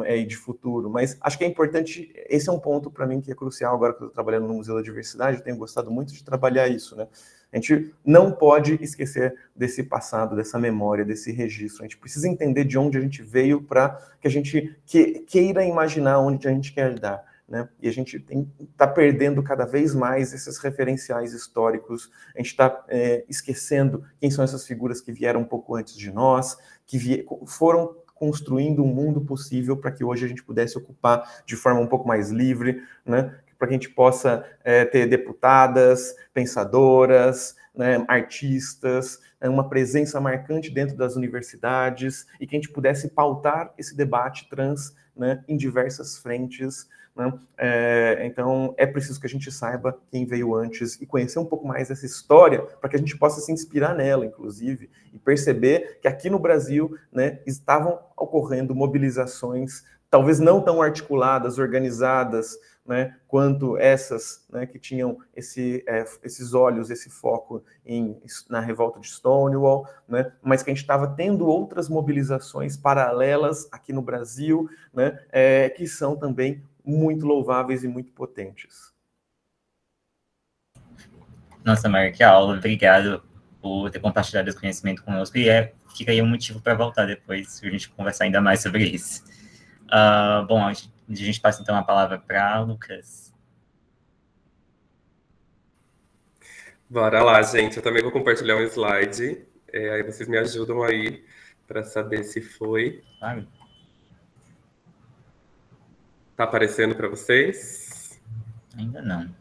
E de futuro, mas acho que é importante, esse é um ponto para mim que é crucial agora que eu estou trabalhando no Museu da Diversidade, eu tenho gostado muito de trabalhar isso, né? A gente não pode esquecer desse passado, dessa memória, desse registro, a gente precisa entender de onde a gente veio para que a gente queira imaginar onde a gente quer dar, né? E a gente está perdendo cada vez mais esses referenciais históricos, a gente está esquecendo quem são essas figuras que vieram um pouco antes de nós, que foram construindo um mundo possível para que hoje a gente pudesse ocupar de forma um pouco mais livre, né? Para que a gente possa ter deputadas, pensadoras, né, artistas, uma presença marcante dentro das universidades, e que a gente pudesse pautar esse debate trans né, em diversas frentes, né? Então, é preciso que a gente saiba quem veio antes e conhecer um pouco mais essa história, para que a gente possa se inspirar nela, inclusive, e perceber que aqui no Brasil, né, estavam ocorrendo mobilizações, talvez não tão articuladas, organizadas, né, quanto essas, né, que tinham esses olhos, esse foco na revolta de Stonewall, né, mas que a gente estava tendo outras mobilizações paralelas aqui no Brasil, né, que são também muito louváveis e muito potentes. Nossa, Mário, que aula. Obrigado por ter compartilhado esse conhecimento conosco. E fica aí um motivo para voltar depois, para a gente conversar ainda mais sobre isso. Bom, a gente passa então a palavra para Lucas. Bora lá, gente. Eu também vou compartilhar um slide. Aí vocês me ajudam aí para saber se foi. Claro. Tá aparecendo para vocês? Ainda não.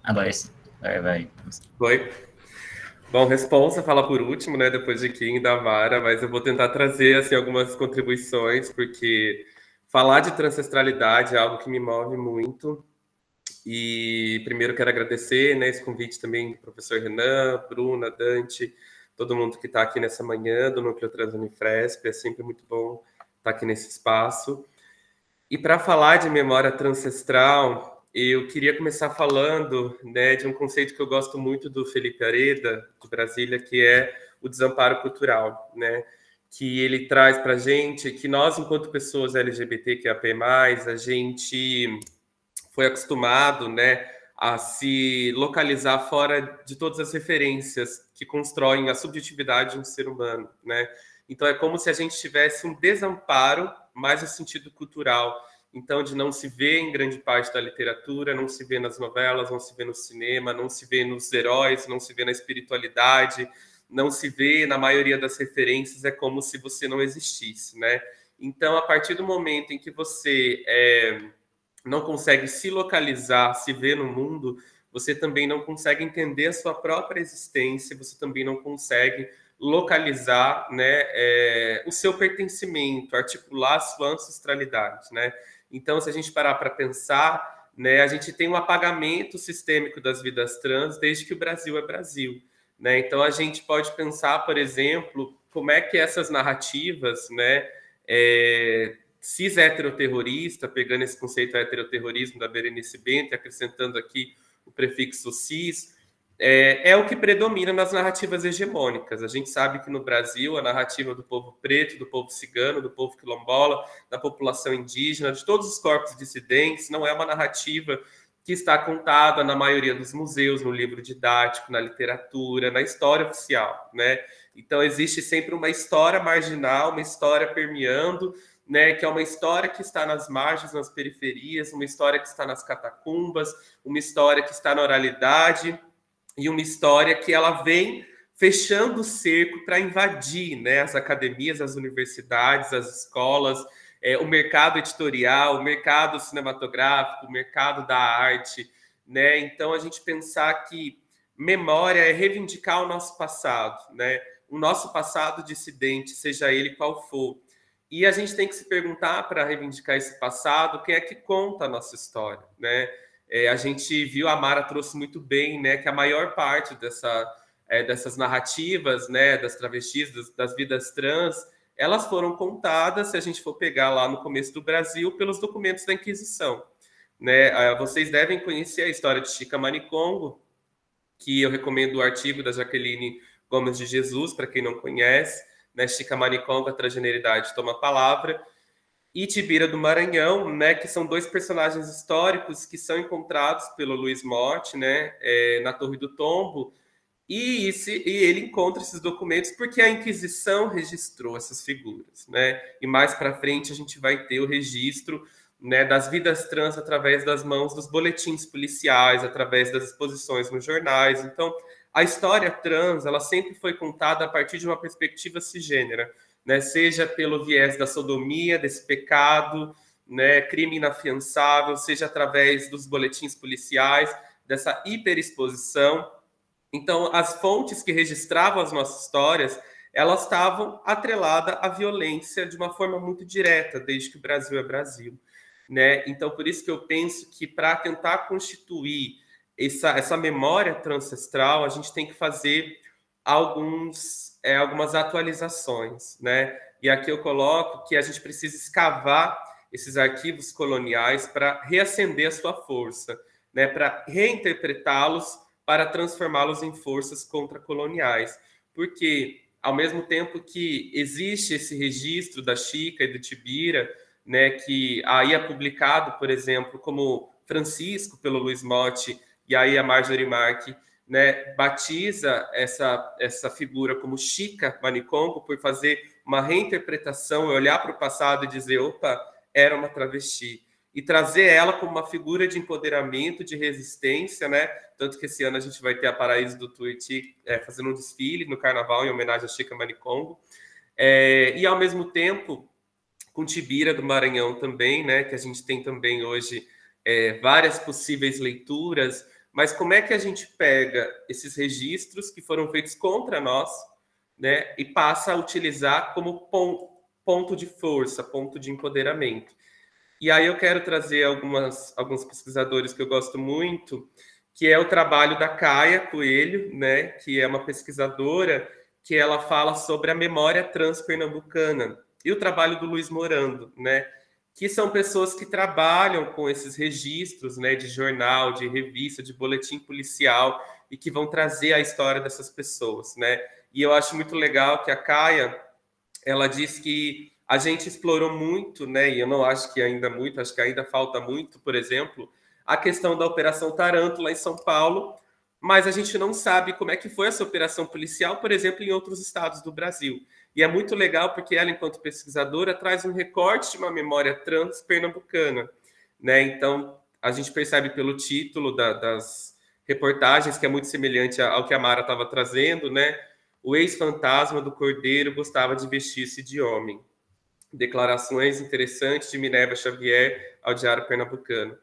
Agora sim. Agora vai. Foi? Bom, Responsa fala por último, né? Depois de Kim e da Vara, mas eu vou tentar trazer assim, algumas contribuições, porque falar de transancestralidade é algo que me move muito. E primeiro quero agradecer, né, esse convite também do professor Renan, Bruna, Dante, todo mundo que está aqui nessa manhã do Núcleo Trans Unifresp. É sempre muito bom estar aqui nesse espaço. E para falar de memória transcestral, eu queria começar falando, né, de um conceito que eu gosto muito do Felipe Areda, de Brasília, que é o desamparo cultural, né? Que ele traz para a gente que nós, enquanto pessoas LGBTQIA+, a gente foi acostumado, né, a se localizar fora de todas as referências que constroem a subjetividade de um ser humano, né? Então é como se a gente tivesse um desamparo, mais no sentido cultural. Então, de não se ver em grande parte da literatura, não se vê nas novelas, não se vê no cinema, não se vê nos heróis, não se vê na espiritualidade, não se vê na maioria das referências, é como se você não existisse, né? Então, a partir do momento em que você não consegue se localizar, se ver no mundo, você também não consegue entender a sua própria existência, você também não consegue localizar, né, o seu pertencimento, articular a sua ancestralidade, né? Então, se a gente parar para pensar, né, a gente tem um apagamento sistêmico das vidas trans desde que o Brasil é Brasil, né? Então, a gente pode pensar, por exemplo, como é que essas narrativas, né, cis-heteroterrorista, pegando esse conceito heteroterrorismo da Berenice Bento, acrescentando aqui o prefixo cis, é o que predomina nas narrativas hegemônicas. A gente sabe que no Brasil a narrativa do povo preto, do povo cigano, do povo quilombola, da população indígena, de todos os corpos dissidentes, não é uma narrativa que está contada na maioria dos museus, no livro didático, na literatura, na história oficial, né? Então existe sempre uma história marginal, uma história permeando, né, que é uma história que está nas margens, nas periferias, uma história que está nas catacumbas, uma história que está na oralidade, e uma história que ela vem fechando o cerco para invadir, né, as academias, as universidades, as escolas, o mercado editorial, o mercado cinematográfico, o mercado da arte, né? Então, a gente pensar que memória é reivindicar o nosso passado, né? O nosso passado dissidente, seja ele qual for. E a gente tem que se perguntar, para reivindicar esse passado, quem é que conta a nossa história, né? A gente viu, a Mara trouxe muito bem, né, que a maior parte dessas narrativas, né, das travestis, das vidas trans, elas foram contadas, se a gente for pegar lá no começo do Brasil, pelos documentos da Inquisição, né? Vocês devem conhecer a história de Chica Manicongo, que eu recomendo o artigo da Jaqueline Gomes de Jesus, para quem não conhece, né? Chica Manicongo, a transgeneridade toma a palavra, e Tibira do Maranhão, né, que são dois personagens históricos que são encontrados pelo Luiz Morte, né, na Torre do Tombo, e ele encontra esses documentos porque a Inquisição registrou essas figuras, né, e mais para frente a gente vai ter o registro, né, das vidas trans através das mãos dos boletins policiais, através das exposições nos jornais. Então, a história trans, ela sempre foi contada a partir de uma perspectiva cisgênera, né, seja pelo viés da sodomia, desse pecado, né, crime inafiançável, seja através dos boletins policiais, dessa hiperexposição. Então, as fontes que registravam as nossas histórias, elas estavam atreladas à violência de uma forma muito direta, desde que o Brasil é Brasil, né? Então, por isso que eu penso que para tentar constituir essa memória transcestral, a gente tem que fazer algumas atualizações, né? E aqui eu coloco que a gente precisa escavar esses arquivos coloniais para reacender a sua força, né? Para reinterpretá-los, para transformá-los em forças contracoloniais. Porque, ao mesmo tempo que existe esse registro da Chica e do Tibira, né, que aí é publicado, por exemplo, como Francisco, pelo Luiz Motti, e aí a Marjorie Mark, né, batiza essa figura como Chica Manicongo por fazer uma reinterpretação, olhar para o passado e dizer, opa, era uma travesti. E trazer ela como uma figura de empoderamento, de resistência, né? Tanto que esse ano a gente vai ter a Paraíso do Tuiuti fazendo um desfile no Carnaval em homenagem a Chica Manicongo. E, ao mesmo tempo, com Tibira do Maranhão também, né? Que a gente tem também hoje várias possíveis leituras. Mas como é que a gente pega esses registros que foram feitos contra nós, né? E passa a utilizar como ponto de força, ponto de empoderamento? E aí eu quero trazer alguns pesquisadores que eu gosto muito, que é o trabalho da Caia Coelho, né, que é uma pesquisadora que ela fala sobre a memória transpernambucana, e o trabalho do Luiz Morando, né, que são pessoas que trabalham com esses registros, né, de jornal, de revista, de boletim policial, e que vão trazer a história dessas pessoas, né? E eu acho muito legal que a Caia, ela diz que a gente explorou muito, né? E eu não acho que ainda muito, acho que ainda falta muito, por exemplo, a questão da Operação Tarântula em São Paulo, mas a gente não sabe como é que foi essa operação policial, por exemplo, em outros estados do Brasil. E é muito legal porque ela, enquanto pesquisadora, traz um recorte de uma memória trans pernambucana, né? Então, a gente percebe pelo título das reportagens, que é muito semelhante ao que a Mara estava trazendo, né? O ex-fantasma do Cordeiro gostava de vestir-se de homem. Declarações interessantes de Minerva Xavier ao Diário Pernambucano.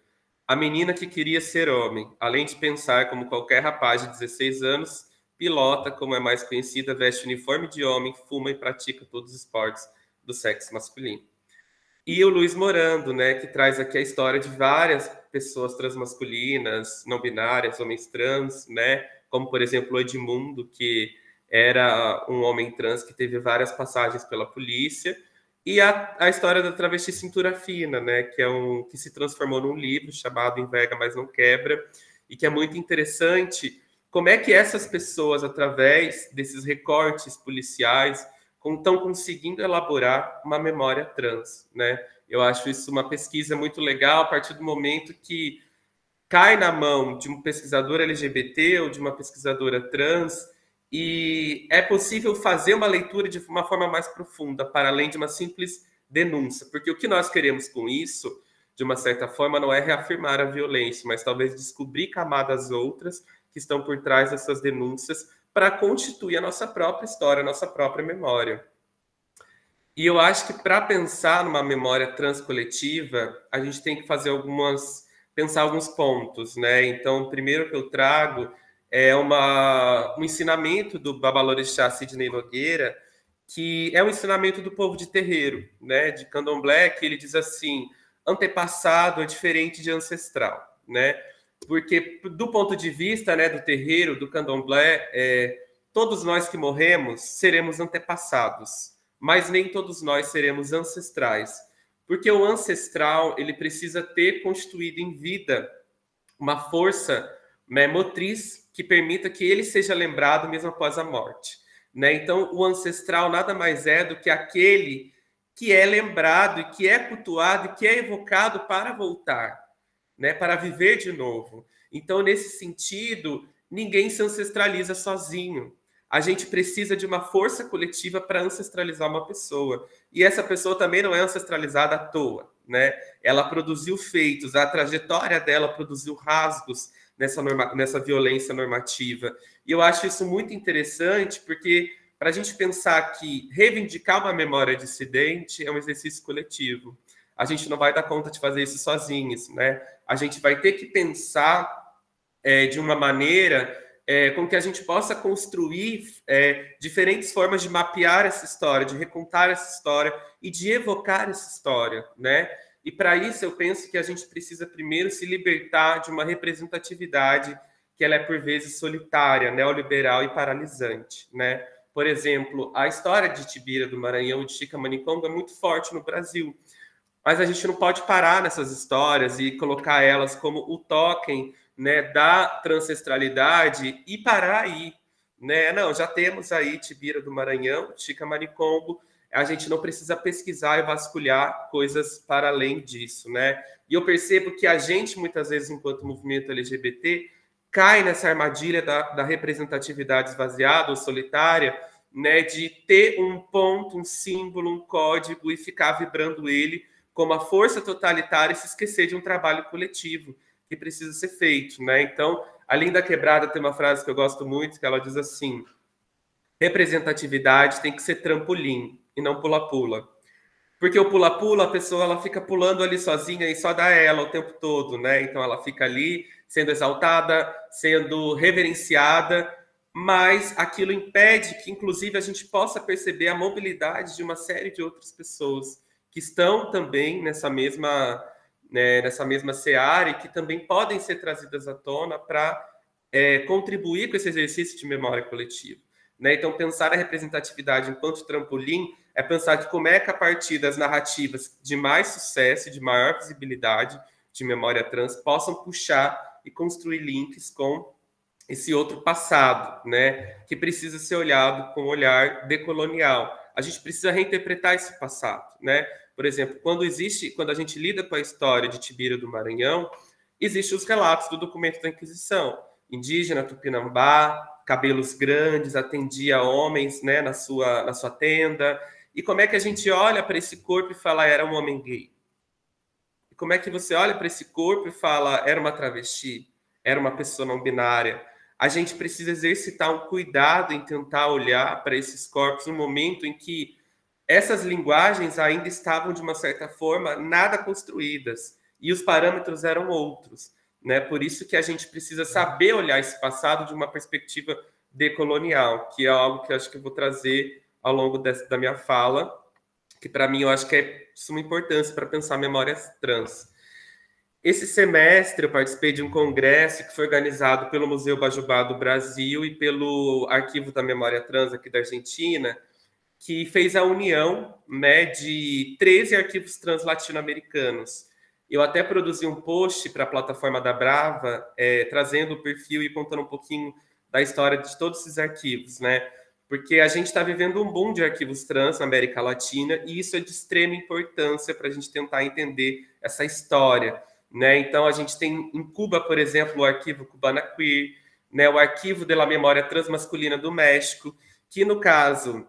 A menina que queria ser homem, além de pensar como qualquer rapaz de 16 anos, pilota, como é mais conhecida, veste uniforme de homem, fuma e pratica todos os esportes do sexo masculino. E o Luiz Morando, né, que traz aqui a história de várias pessoas transmasculinas, não binárias, homens trans, né, como, por exemplo, o Edmundo, que era um homem trans que teve várias passagens pela polícia, e a história da travesti Cintura Fina, né, que se transformou num livro chamado Enverga, Mas Não Quebra, e que é muito interessante como é que essas pessoas, através desses recortes policiais, estão conseguindo elaborar uma memória trans, né? Eu acho isso uma pesquisa muito legal a partir do momento que cai na mão de um pesquisador LGBT ou de uma pesquisadora trans, e é possível fazer uma leitura de uma forma mais profunda, para além de uma simples denúncia. Porque o que nós queremos com isso, de uma certa forma, não é reafirmar a violência, mas talvez descobrir camadas outras que estão por trás dessas denúncias para constituir a nossa própria história, a nossa própria memória. E eu acho que para pensar numa memória transcoletiva, a gente tem que pensar alguns pontos, né? Então, o primeiro que eu trago é um ensinamento do Babalorixá Sidney Nogueira, que é um ensinamento do povo de terreiro, né, de candomblé, que ele diz assim: antepassado é diferente de ancestral, né? Porque, do ponto de vista, né, do terreiro, do candomblé, todos nós que morremos seremos antepassados, mas nem todos nós seremos ancestrais. Porque o ancestral, ele precisa ter constituído em vida uma força, né, motriz que permita que ele seja lembrado mesmo após a morte, né? Então, o ancestral nada mais é do que aquele que é lembrado e que é cultuado e que é evocado para voltar, né, para viver de novo. Então, nesse sentido, ninguém se ancestraliza sozinho. A gente precisa de uma força coletiva para ancestralizar uma pessoa. E essa pessoa também não é ancestralizada à toa, né? Ela produziu feitos, a trajetória dela produziu rasgos nessa violência normativa. E eu acho isso muito interessante, porque para a gente pensar que reivindicar uma memória dissidente é um exercício coletivo. A gente não vai dar conta de fazer isso sozinhos, né? A gente vai ter que pensar de uma maneira com que a gente possa construir diferentes formas de mapear essa história, de recontar essa história e de evocar essa história, né? E para isso eu penso que a gente precisa primeiro se libertar de uma representatividade que ela é por vezes solitária, neoliberal e paralisante, né? Por exemplo, a história de Tibira do Maranhão e de Chica Manicongo é muito forte no Brasil, mas a gente não pode parar nessas histórias e colocar elas como o token, né, da transancestralidade e parar aí, né? Não, já temos aí Tibira do Maranhão, Chica Manicongo, a gente não precisa pesquisar e vasculhar coisas para além disso, né? E eu percebo que a gente, muitas vezes, enquanto movimento LGBT, cai nessa armadilha da representatividade esvaziada ou solitária, né, de ter um ponto, um símbolo, um código e ficar vibrando ele como a força totalitária e se esquecer de um trabalho coletivo que precisa ser feito, né? Então, a Linda Quebrada tem uma frase que eu gosto muito, que ela diz assim: representatividade tem que ser trampolim e não pula-pula. Porque o pula-pula, a pessoa ela fica pulando ali sozinha e só dá ela o tempo todo, né? Então ela fica ali sendo exaltada, sendo reverenciada, mas aquilo impede que, inclusive, a gente possa perceber a mobilidade de uma série de outras pessoas que estão também nessa mesma seara e que também podem ser trazidas à tona para contribuir com esse exercício de memória coletiva, né? Então, pensar a representatividade enquanto trampolim é pensar que como é que a partir das narrativas de mais sucesso e de maior visibilidade de memória trans possam puxar e construir links com esse outro passado, né, que precisa ser olhado com um olhar decolonial. A gente precisa reinterpretar esse passado, né? Por exemplo, quando a gente lida com a história de Tibira do Maranhão, existem os relatos do documento da Inquisição. Indígena, tupinambá, cabelos grandes, atendia homens, né, na sua tenda. E como é que a gente olha para esse corpo e fala, era um homem gay? E como é que você olha para esse corpo e fala, era uma travesti? Era uma pessoa não binária? A gente precisa exercitar um cuidado em tentar olhar para esses corpos no momento em que essas linguagens ainda estavam, de uma certa forma, nada construídas. E os parâmetros eram outros, né? Por isso que a gente precisa saber olhar esse passado de uma perspectiva decolonial, que é algo que eu acho que eu vou trazer ao longo da minha fala, que para mim eu acho que é de suma importância para pensar memórias trans. Esse semestre eu participei de um congresso que foi organizado pelo Museu Bajubá do Brasil e pelo Arquivo da Memória Trans aqui da Argentina, que fez a união, né, de 13 arquivos trans latino-americanos. Eu até produzi um post para a plataforma da Brava, trazendo o perfil e contando um pouquinho da história de todos esses arquivos, né? Porque a gente está vivendo um boom de arquivos trans na América Latina e isso é de extrema importância para a gente tentar entender essa história, né? Então, a gente tem em Cuba, por exemplo, o Arquivo Cubana Queer, né? O Arquivo de la Memória Transmasculina do México, que no caso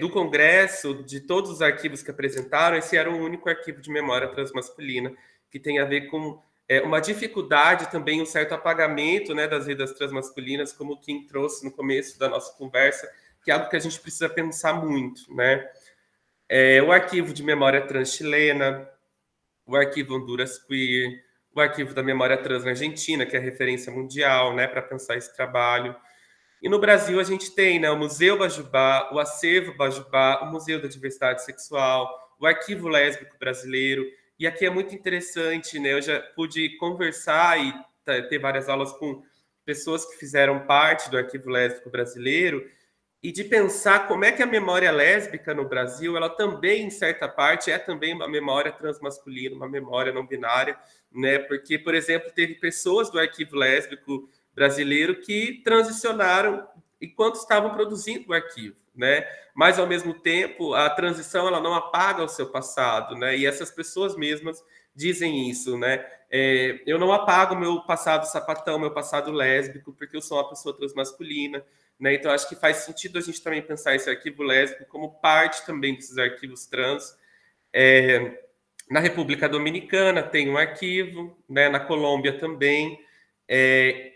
do Congresso, de todos os arquivos que apresentaram, esse era o único arquivo de memória transmasculina, que tem a ver com uma dificuldade também, um certo apagamento, né, das vidas transmasculinas, como o Kim trouxe no começo da nossa conversa, que é algo que a gente precisa pensar muito, né? O Arquivo de Memória Trans Chilena, o Arquivo Honduras Queer, o Arquivo da Memória Trans na Argentina, que é a referência mundial, né, para pensar esse trabalho. E no Brasil a gente tem, né, o Museu Bajubá, o Acervo Bajubá, o Museu da Diversidade Sexual, o Arquivo Lésbico Brasileiro. E aqui é muito interessante, né? Eu já pude conversar e ter várias aulas com pessoas que fizeram parte do Arquivo Lésbico Brasileiro e de pensar como é que a memória lésbica no Brasil, ela também, em certa parte, é também uma memória transmasculina, uma memória não binária, né? Porque, por exemplo, teve pessoas do Arquivo Lésbico Brasileiro que transicionaram enquanto estavam produzindo o arquivo, né? Mas, ao mesmo tempo, a transição ela não apaga o seu passado, né? E essas pessoas mesmas dizem isso, né? Eu não apago meu passado sapatão, meu passado lésbico, porque eu sou uma pessoa transmasculina, né? Então, acho que faz sentido a gente também pensar esse arquivo lésbico como parte também desses arquivos trans. Na República Dominicana tem um arquivo, né? Na Colômbia também.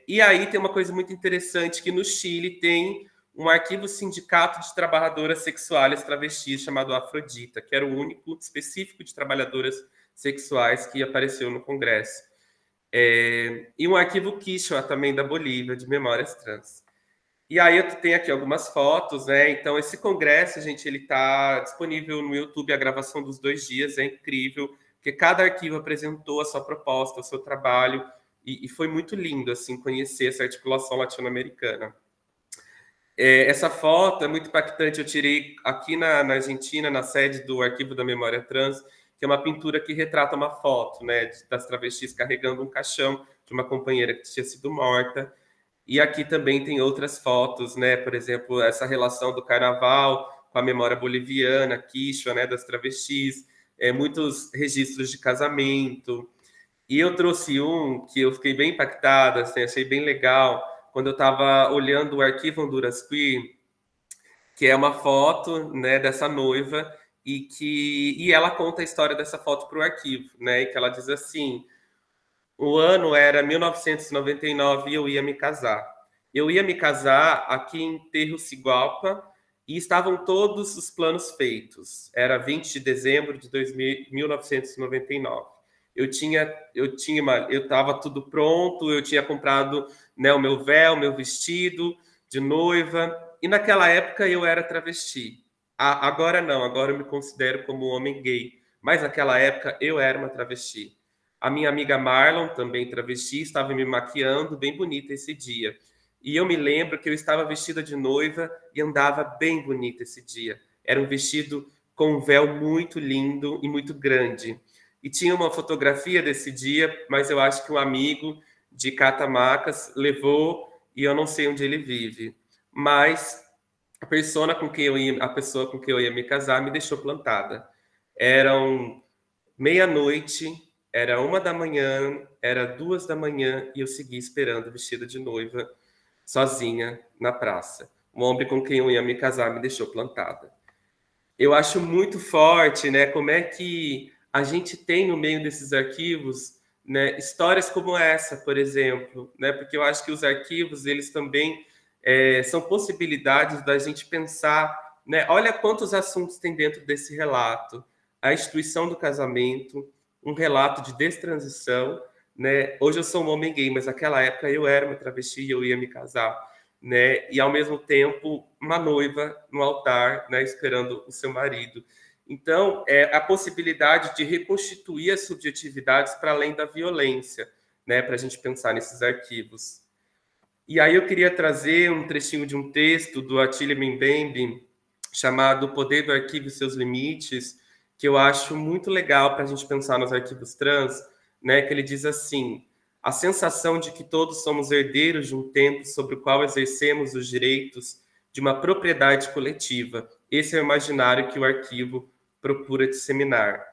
E aí tem uma coisa muito interessante, que no Chile tem um arquivo sindicato de trabalhadoras sexuais travestis chamado Afrodita, que era o único específico de trabalhadoras sexuais que apareceu no Congresso. e um arquivo Quichua também da Bolívia, de memórias trans. E aí eu tenho aqui algumas fotos, né? Então, esse congresso, gente, ele está disponível no YouTube, a gravação dos 2 dias, é incrível, porque cada arquivo apresentou a sua proposta, o seu trabalho, e foi muito lindo, assim, conhecer essa articulação latino-americana. Essa foto é muito impactante, eu tirei aqui na Argentina, na sede do Arquivo da Memória Trans, que é uma pintura que retrata uma foto, né, das travestis carregando um caixão de uma companheira que tinha sido morta. E aqui também tem outras fotos, né? Por exemplo, essa relação do carnaval com a memória boliviana, Quichua, né? Das travestis, muitos registros de casamento. E eu trouxe um que eu fiquei bem impactada, assim, achei bem legal, quando eu estava olhando o arquivo Honduras Queer, que é uma foto, né? Dessa noiva e ela conta a história dessa foto para o arquivo, né? E que ela diz assim: o ano era 1999 e eu ia me casar. Eu ia me casar aqui em Tegucigalpa e estavam todos os planos feitos. Era 20 de dezembro de 1999. Eu estava tudo pronto, eu tinha comprado, né, o meu véu, o meu vestido de noiva. E naquela época eu era travesti. Agora não, agora eu me considero como homem gay. Mas naquela época eu era uma travesti. A minha amiga Marlon, também travesti, estava me maquiando, bem bonita esse dia. E eu me lembro que eu estava vestida de noiva e andava bem bonita esse dia. Era um vestido com um véu muito lindo e muito grande. E tinha uma fotografia desse dia, mas eu acho que um amigo de Catamacas levou e eu não sei onde ele vive. Mas a pessoa com quem eu ia me casar me deixou plantada. Eram meia-noite. Era 1 da manhã, era 2 da manhã e eu segui esperando vestida de noiva, sozinha, na praça. O homem com quem eu ia me casar me deixou plantada. Eu acho muito forte, né, como é que a gente tem no meio desses arquivos, né, histórias como essa, por exemplo, né, porque eu acho que os arquivos, eles também são possibilidades da gente pensar, né, olha quantos assuntos tem dentro desse relato. A instituição do casamento, um relato de destransição, né? Hoje eu sou um homem gay, mas naquela época eu era uma travesti e eu ia me casar, né? E ao mesmo tempo uma noiva no altar, né? Esperando o seu marido. Então, a possibilidade de reconstituir as subjetividades para além da violência, né? Para a gente pensar nesses arquivos. E aí eu queria trazer um trechinho de um texto do Atílio Mbembe chamado O Poder do Arquivo e Seus Limites, que eu acho muito legal para a gente pensar nos arquivos trans, né? Que ele diz assim: a sensação de que todos somos herdeiros de um tempo sobre o qual exercemos os direitos de uma propriedade coletiva. Esse é o imaginário que o arquivo procura disseminar.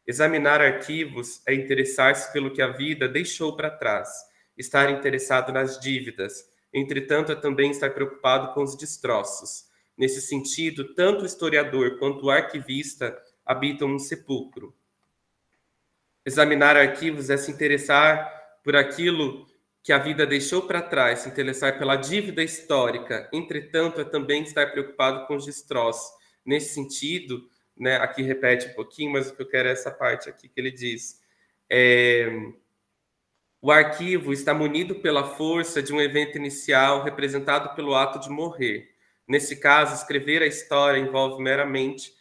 Examinar arquivos é interessar-se pelo que a vida deixou para trás, estar interessado nas dívidas. Entretanto, é também estar preocupado com os destroços. Nesse sentido, tanto o historiador quanto o arquivista habitam um sepulcro. Examinar arquivos é se interessar por aquilo que a vida deixou para trás, se interessar pela dívida histórica. Entretanto, é também estar preocupado com os destroços. Nesse sentido, né, aqui repete um pouquinho, mas o que eu quero é essa parte aqui que ele diz. O arquivo está munido pela força de um evento inicial representado pelo ato de morrer. Nesse caso, escrever a história envolve meramente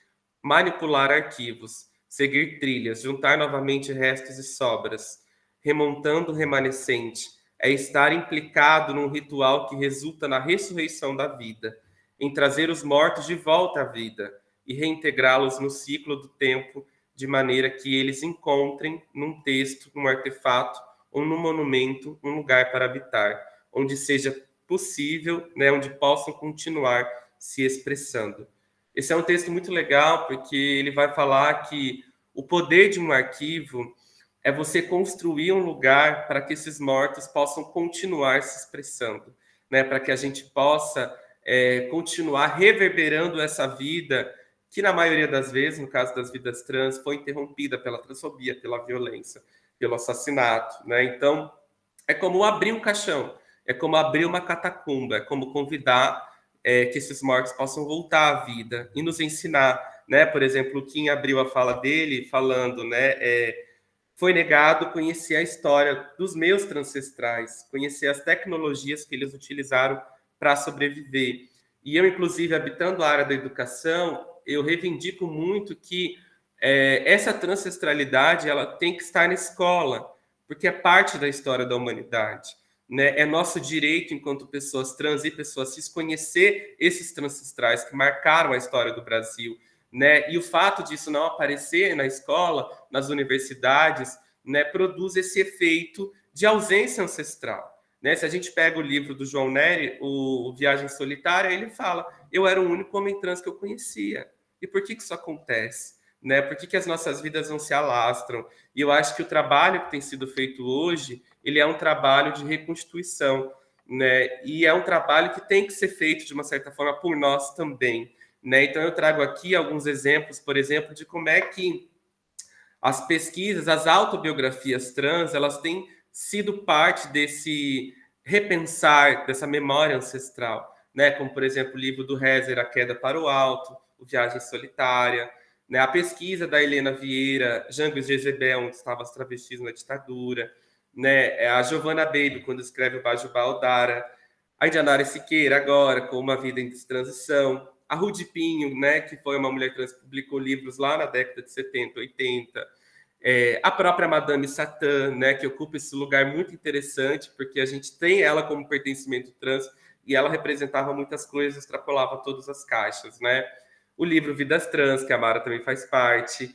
manipular arquivos, seguir trilhas, juntar novamente restos e sobras, remontando o remanescente, é estar implicado num ritual que resulta na ressurreição da vida, em trazer os mortos de volta à vida e reintegrá-los no ciclo do tempo, de maneira que eles encontrem num texto, num artefato ou num monumento um lugar para habitar, onde seja possível, né, onde possam continuar se expressando. Esse é um texto muito legal, porque ele vai falar que o poder de um arquivo é você construir um lugar para que esses mortos possam continuar se expressando, né? Para que a gente possa continuar reverberando essa vida que, na maioria das vezes, no caso das vidas trans, foi interrompida pela transfobia, pela violência, pelo assassinato, né? Então, é como abrir um caixão, é como abrir uma catacumba, é como convidar que esses mortos possam voltar à vida e nos ensinar, né? Por exemplo, o Kim abriu a fala dele falando, né? foi negado conhecer a história dos meus ancestrais, conhecer as tecnologias que eles utilizaram para sobreviver. E eu, inclusive, habitando a área da educação, eu reivindico muito que essa ancestralidade ela tem que estar na escola, porque é parte da história da humanidade. Né? É nosso direito, enquanto pessoas trans e pessoas cis, conhecer esses ancestrais que marcaram a história do Brasil. Né? E o fato disso não aparecer na escola, nas universidades, né, produz esse efeito de ausência ancestral. Né? Se a gente pega o livro do João Nery, o Viagem Solitária, ele fala: eu era o único homem trans que eu conhecia. E por que isso acontece? Né? Por que as nossas vidas não se alastram? E eu acho que o trabalho que tem sido feito hoje, ele é um trabalho de reconstituição, né? E é um trabalho que tem que ser feito, de uma certa forma, por nós também. Né? Então, eu trago aqui alguns exemplos, por exemplo, de como é que as pesquisas, as autobiografias trans, elas têm sido parte desse repensar, dessa memória ancestral. Né? Como, por exemplo, o livro do Rezer, A Queda para o Alto, o Viagem Solitária, né? A pesquisa da Helena Vieira, Jango e Jezebel, onde estavam as travestis na ditadura, né? A Giovanna Baby, quando escreve o Bajubá Odara, a Indianara Siqueira, agora, com Uma Vida em Transição, a Rudy Pinho, né, que foi uma mulher trans que publicou livros lá na década de 70, 80, a própria Madame Satã, né, que ocupa esse lugar muito interessante, porque a gente tem ela como pertencimento trans, e ela representava muitas coisas, extrapolava todas as caixas, né? O livro Vidas Trans, que a Mara também faz parte,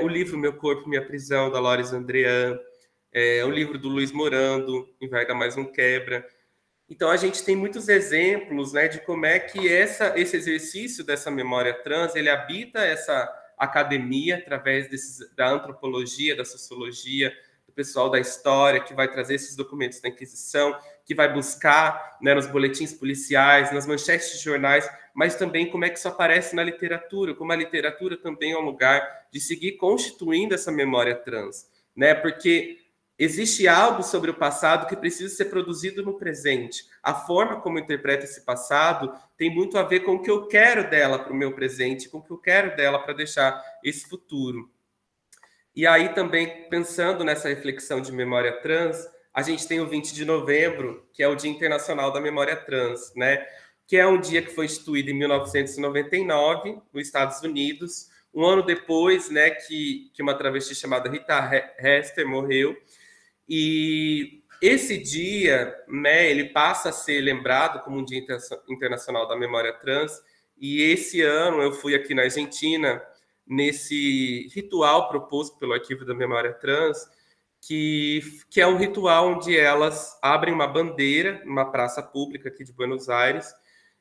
o livro Meu Corpo, Minha Prisão, da Loris Andrean, o livro do Luiz Morando, Enverga Mais Um Quebra. Então, a gente tem muitos exemplos, né, de como é que esse exercício dessa memória trans, ele habita essa academia através da antropologia, da sociologia, do pessoal da história, que vai trazer esses documentos da Inquisição, que vai buscar, né, nos boletins policiais, nas manchetes de jornais, mas também como é que isso aparece na literatura, como a literatura também é um lugar de seguir constituindo essa memória trans, né, porque existe algo sobre o passado que precisa ser produzido no presente. A forma como eu interpreto esse passado tem muito a ver com o que eu quero dela para o meu presente, com o que eu quero dela para deixar esse futuro. E aí também, pensando nessa reflexão de memória trans, a gente tem o 20 de novembro, que é o Dia Internacional da Memória Trans, né? Que é um dia que foi instituído em 1999, nos Estados Unidos, um ano depois, né, que uma travesti chamada Rita Hester morreu. E esse dia, né, ele passa a ser lembrado como um Dia Internacional da Memória Trans, e esse ano eu fui aqui na Argentina, nesse ritual proposto pelo Arquivo da Memória Trans, que é um ritual onde elas abrem uma bandeira numa praça pública aqui de Buenos Aires,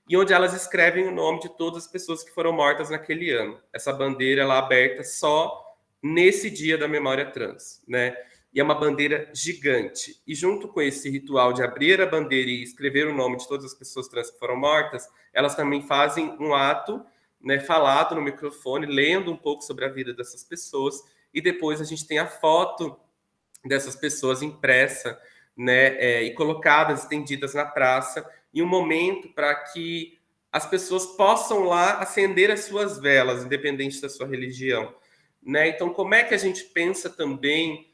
e onde elas escrevem o nome de todas as pessoas que foram mortas naquele ano. Essa bandeira ela é aberta só nesse Dia da Memória Trans, né? E é uma bandeira gigante. E junto com esse ritual de abrir a bandeira e escrever o nome de todas as pessoas trans que foram mortas, elas também fazem um ato, né, falado no microfone, lendo um pouco sobre a vida dessas pessoas, e depois a gente tem a foto dessas pessoas impressa, né, e colocadas, estendidas na praça, em um momento para que as pessoas possam lá acender as suas velas, independente da sua religião. Né? Então, como é que a gente pensa também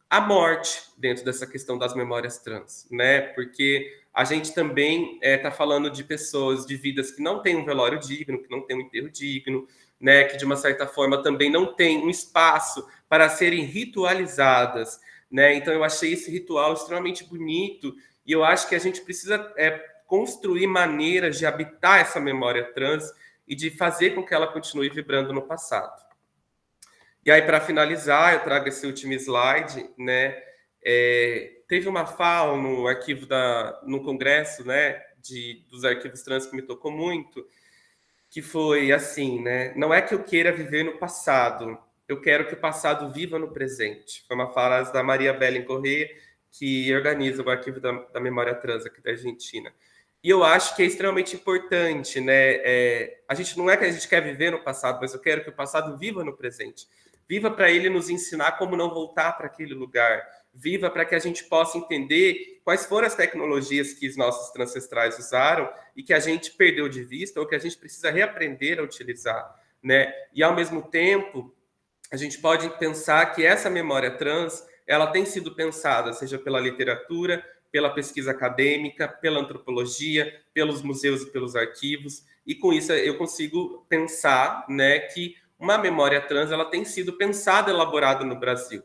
a morte dentro dessa questão das memórias trans, né? Porque a gente também está falando de pessoas, de vidas que não têm um velório digno, que não têm um enterro digno, né? Que de uma certa forma também não tem um espaço para serem ritualizadas, né? Então eu achei esse ritual extremamente bonito e eu acho que a gente precisa construir maneiras de habitar essa memória trans e de fazer com que ela continue vibrando no passado. E aí, para finalizar, eu trago esse último slide, né? Teve uma fala no arquivo no congresso, né, dos arquivos trans que me tocou muito, que foi assim, né? Não é que eu queira viver no passado, eu quero que o passado viva no presente. Foi uma frase da Maria Belen Corrêa, que organiza o arquivo da memória trans aqui da Argentina. E eu acho que é extremamente importante, né? A gente não é que a gente quer viver no passado, mas eu quero que o passado viva no presente. Viva para ele nos ensinar como não voltar para aquele lugar. Viva para que a gente possa entender quais foram as tecnologias que os nossos ancestrais usaram e que a gente perdeu de vista ou que a gente precisa reaprender a utilizar, né? E, ao mesmo tempo, a gente pode pensar que essa memória trans, ela tem sido pensada, seja pela literatura, pela pesquisa acadêmica, pela antropologia, pelos museus e pelos arquivos, e com isso eu consigo pensar, né, que uma memória trans ela tem sido pensada, elaborada no Brasil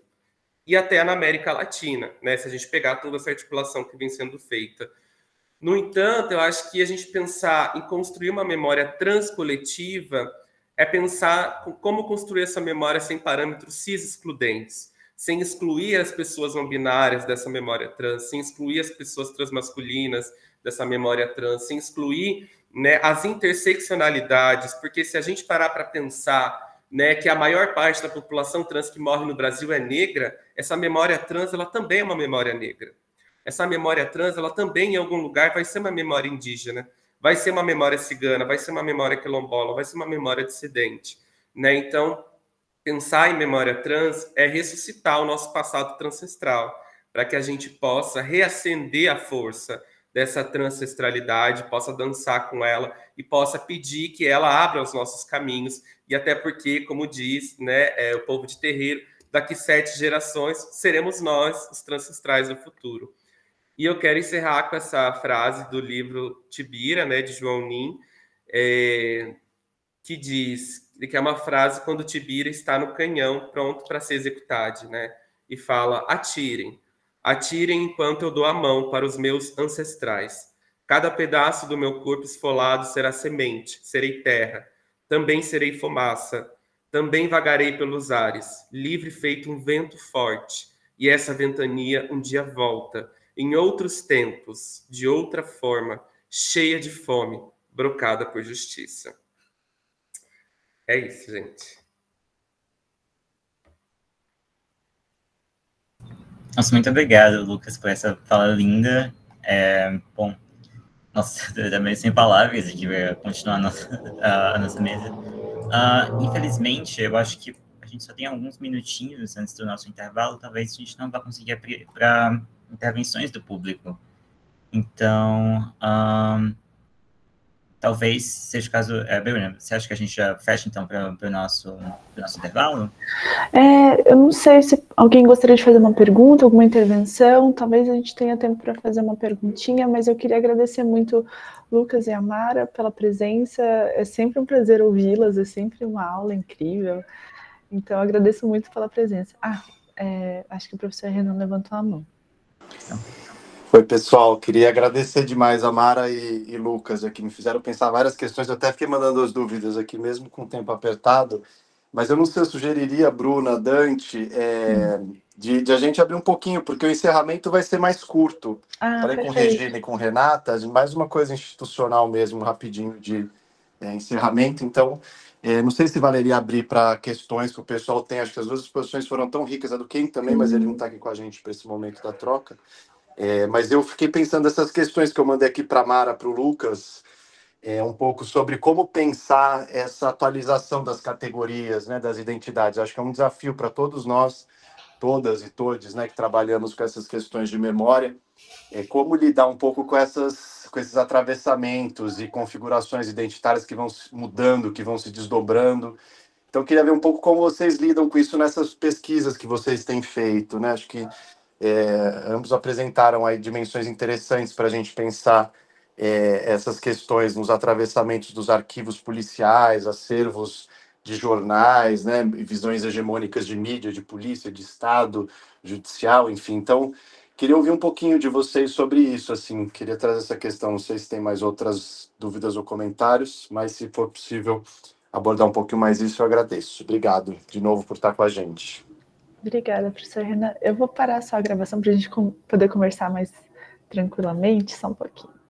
e até na América Latina, né, se a gente pegar toda essa articulação que vem sendo feita. No entanto, eu acho que a gente pensar em construir uma memória transcoletiva é pensar como construir essa memória sem parâmetros cis-excludentes, sem excluir as pessoas não binárias dessa memória trans, sem excluir as pessoas transmasculinas dessa memória trans, sem excluir, né, as interseccionalidades, porque se a gente parar para pensar, né, que a maior parte da população trans que morre no Brasil é negra, essa memória trans ela também é uma memória negra. Essa memória trans ela também em algum lugar vai ser uma memória indígena, vai ser uma memória cigana, vai ser uma memória quilombola, vai ser uma memória dissidente, né? Então, pensar em memória trans é ressuscitar o nosso passado transcestral, para que a gente possa reacender a força dessa transestralidade, possa dançar com ela e possa pedir que ela abra os nossos caminhos, e até porque, como diz, né, o povo de terreiro, daqui 7 gerações seremos nós, os transcestrais do futuro. E eu quero encerrar com essa frase do livro Tibira, né, de João Nin, que diz, que é uma frase quando Tibira está no canhão, pronto para ser executado, né? E fala, atirem, atirem enquanto eu dou a mão para os meus ancestrais. Cada pedaço do meu corpo esfolado será semente, serei terra, também serei fumaça, também vagarei pelos ares, livre feito um vento forte, e essa ventania um dia volta, em outros tempos, de outra forma, cheia de fome, brocada por justiça. É isso, gente. Nossa, muito obrigado, Lucas, por essa fala linda. Bom, nossa, eu meio sem palavras aqui para continuar a nossa mesa. Infelizmente, eu acho que a gente só tem alguns minutinhos antes do nosso intervalo, talvez a gente não vá conseguir abrir para intervenções do público. Então, talvez seja o caso... Bruna, você acha que a gente já fecha, então, para o nosso intervalo? Eu não sei se alguém gostaria de fazer uma pergunta, alguma intervenção. Talvez a gente tenha tempo para fazer uma perguntinha, mas eu queria agradecer muito Lucas e Amara pela presença. É sempre um prazer ouvi-las, é sempre uma aula incrível. Então, eu agradeço muito pela presença. Acho que o professor Renan levantou a mão. Oi, pessoal. Queria agradecer demais a Mara e Lucas aqui. Me fizeram pensar várias questões. Eu até fiquei mandando as dúvidas aqui, mesmo com o tempo apertado. Mas eu não sei, eu sugeriria, Bruna, Dante, de a gente abrir um pouquinho, porque o encerramento vai ser mais curto. Falei com Regina e com Renata, mais uma coisa institucional mesmo, rapidinho de encerramento. Então, não sei se valeria abrir para questões que o pessoal tem. Acho que as duas exposições foram tão ricas, a do Ken também, mas ele não está aqui com a gente para esse momento da troca. Mas eu fiquei pensando nessas questões que eu mandei aqui para a Mara, para o Lucas, um pouco sobre como pensar essa atualização das categorias, né, das identidades. Acho que é um desafio para todos nós, todas e todos, né, que trabalhamos com essas questões de memória, como lidar um pouco com esses atravessamentos e configurações identitárias que vão mudando, que vão se desdobrando. Então, eu queria ver um pouco como vocês lidam com isso nessas pesquisas que vocês têm feito, né? Acho que ambos apresentaram aí dimensões interessantes para a gente pensar essas questões nos atravessamentos dos arquivos policiais, acervos de jornais, né, visões hegemônicas de mídia, de polícia, de Estado, judicial, enfim. Então, queria ouvir um pouquinho de vocês sobre isso, assim, queria trazer essa questão, não sei se tem mais outras dúvidas ou comentários, mas se for possível abordar um pouquinho mais isso, eu agradeço. Obrigado de novo por estar com a gente. Obrigada, professor Renan. Eu vou parar só a gravação para a gente poder conversar mais tranquilamente, só um pouquinho.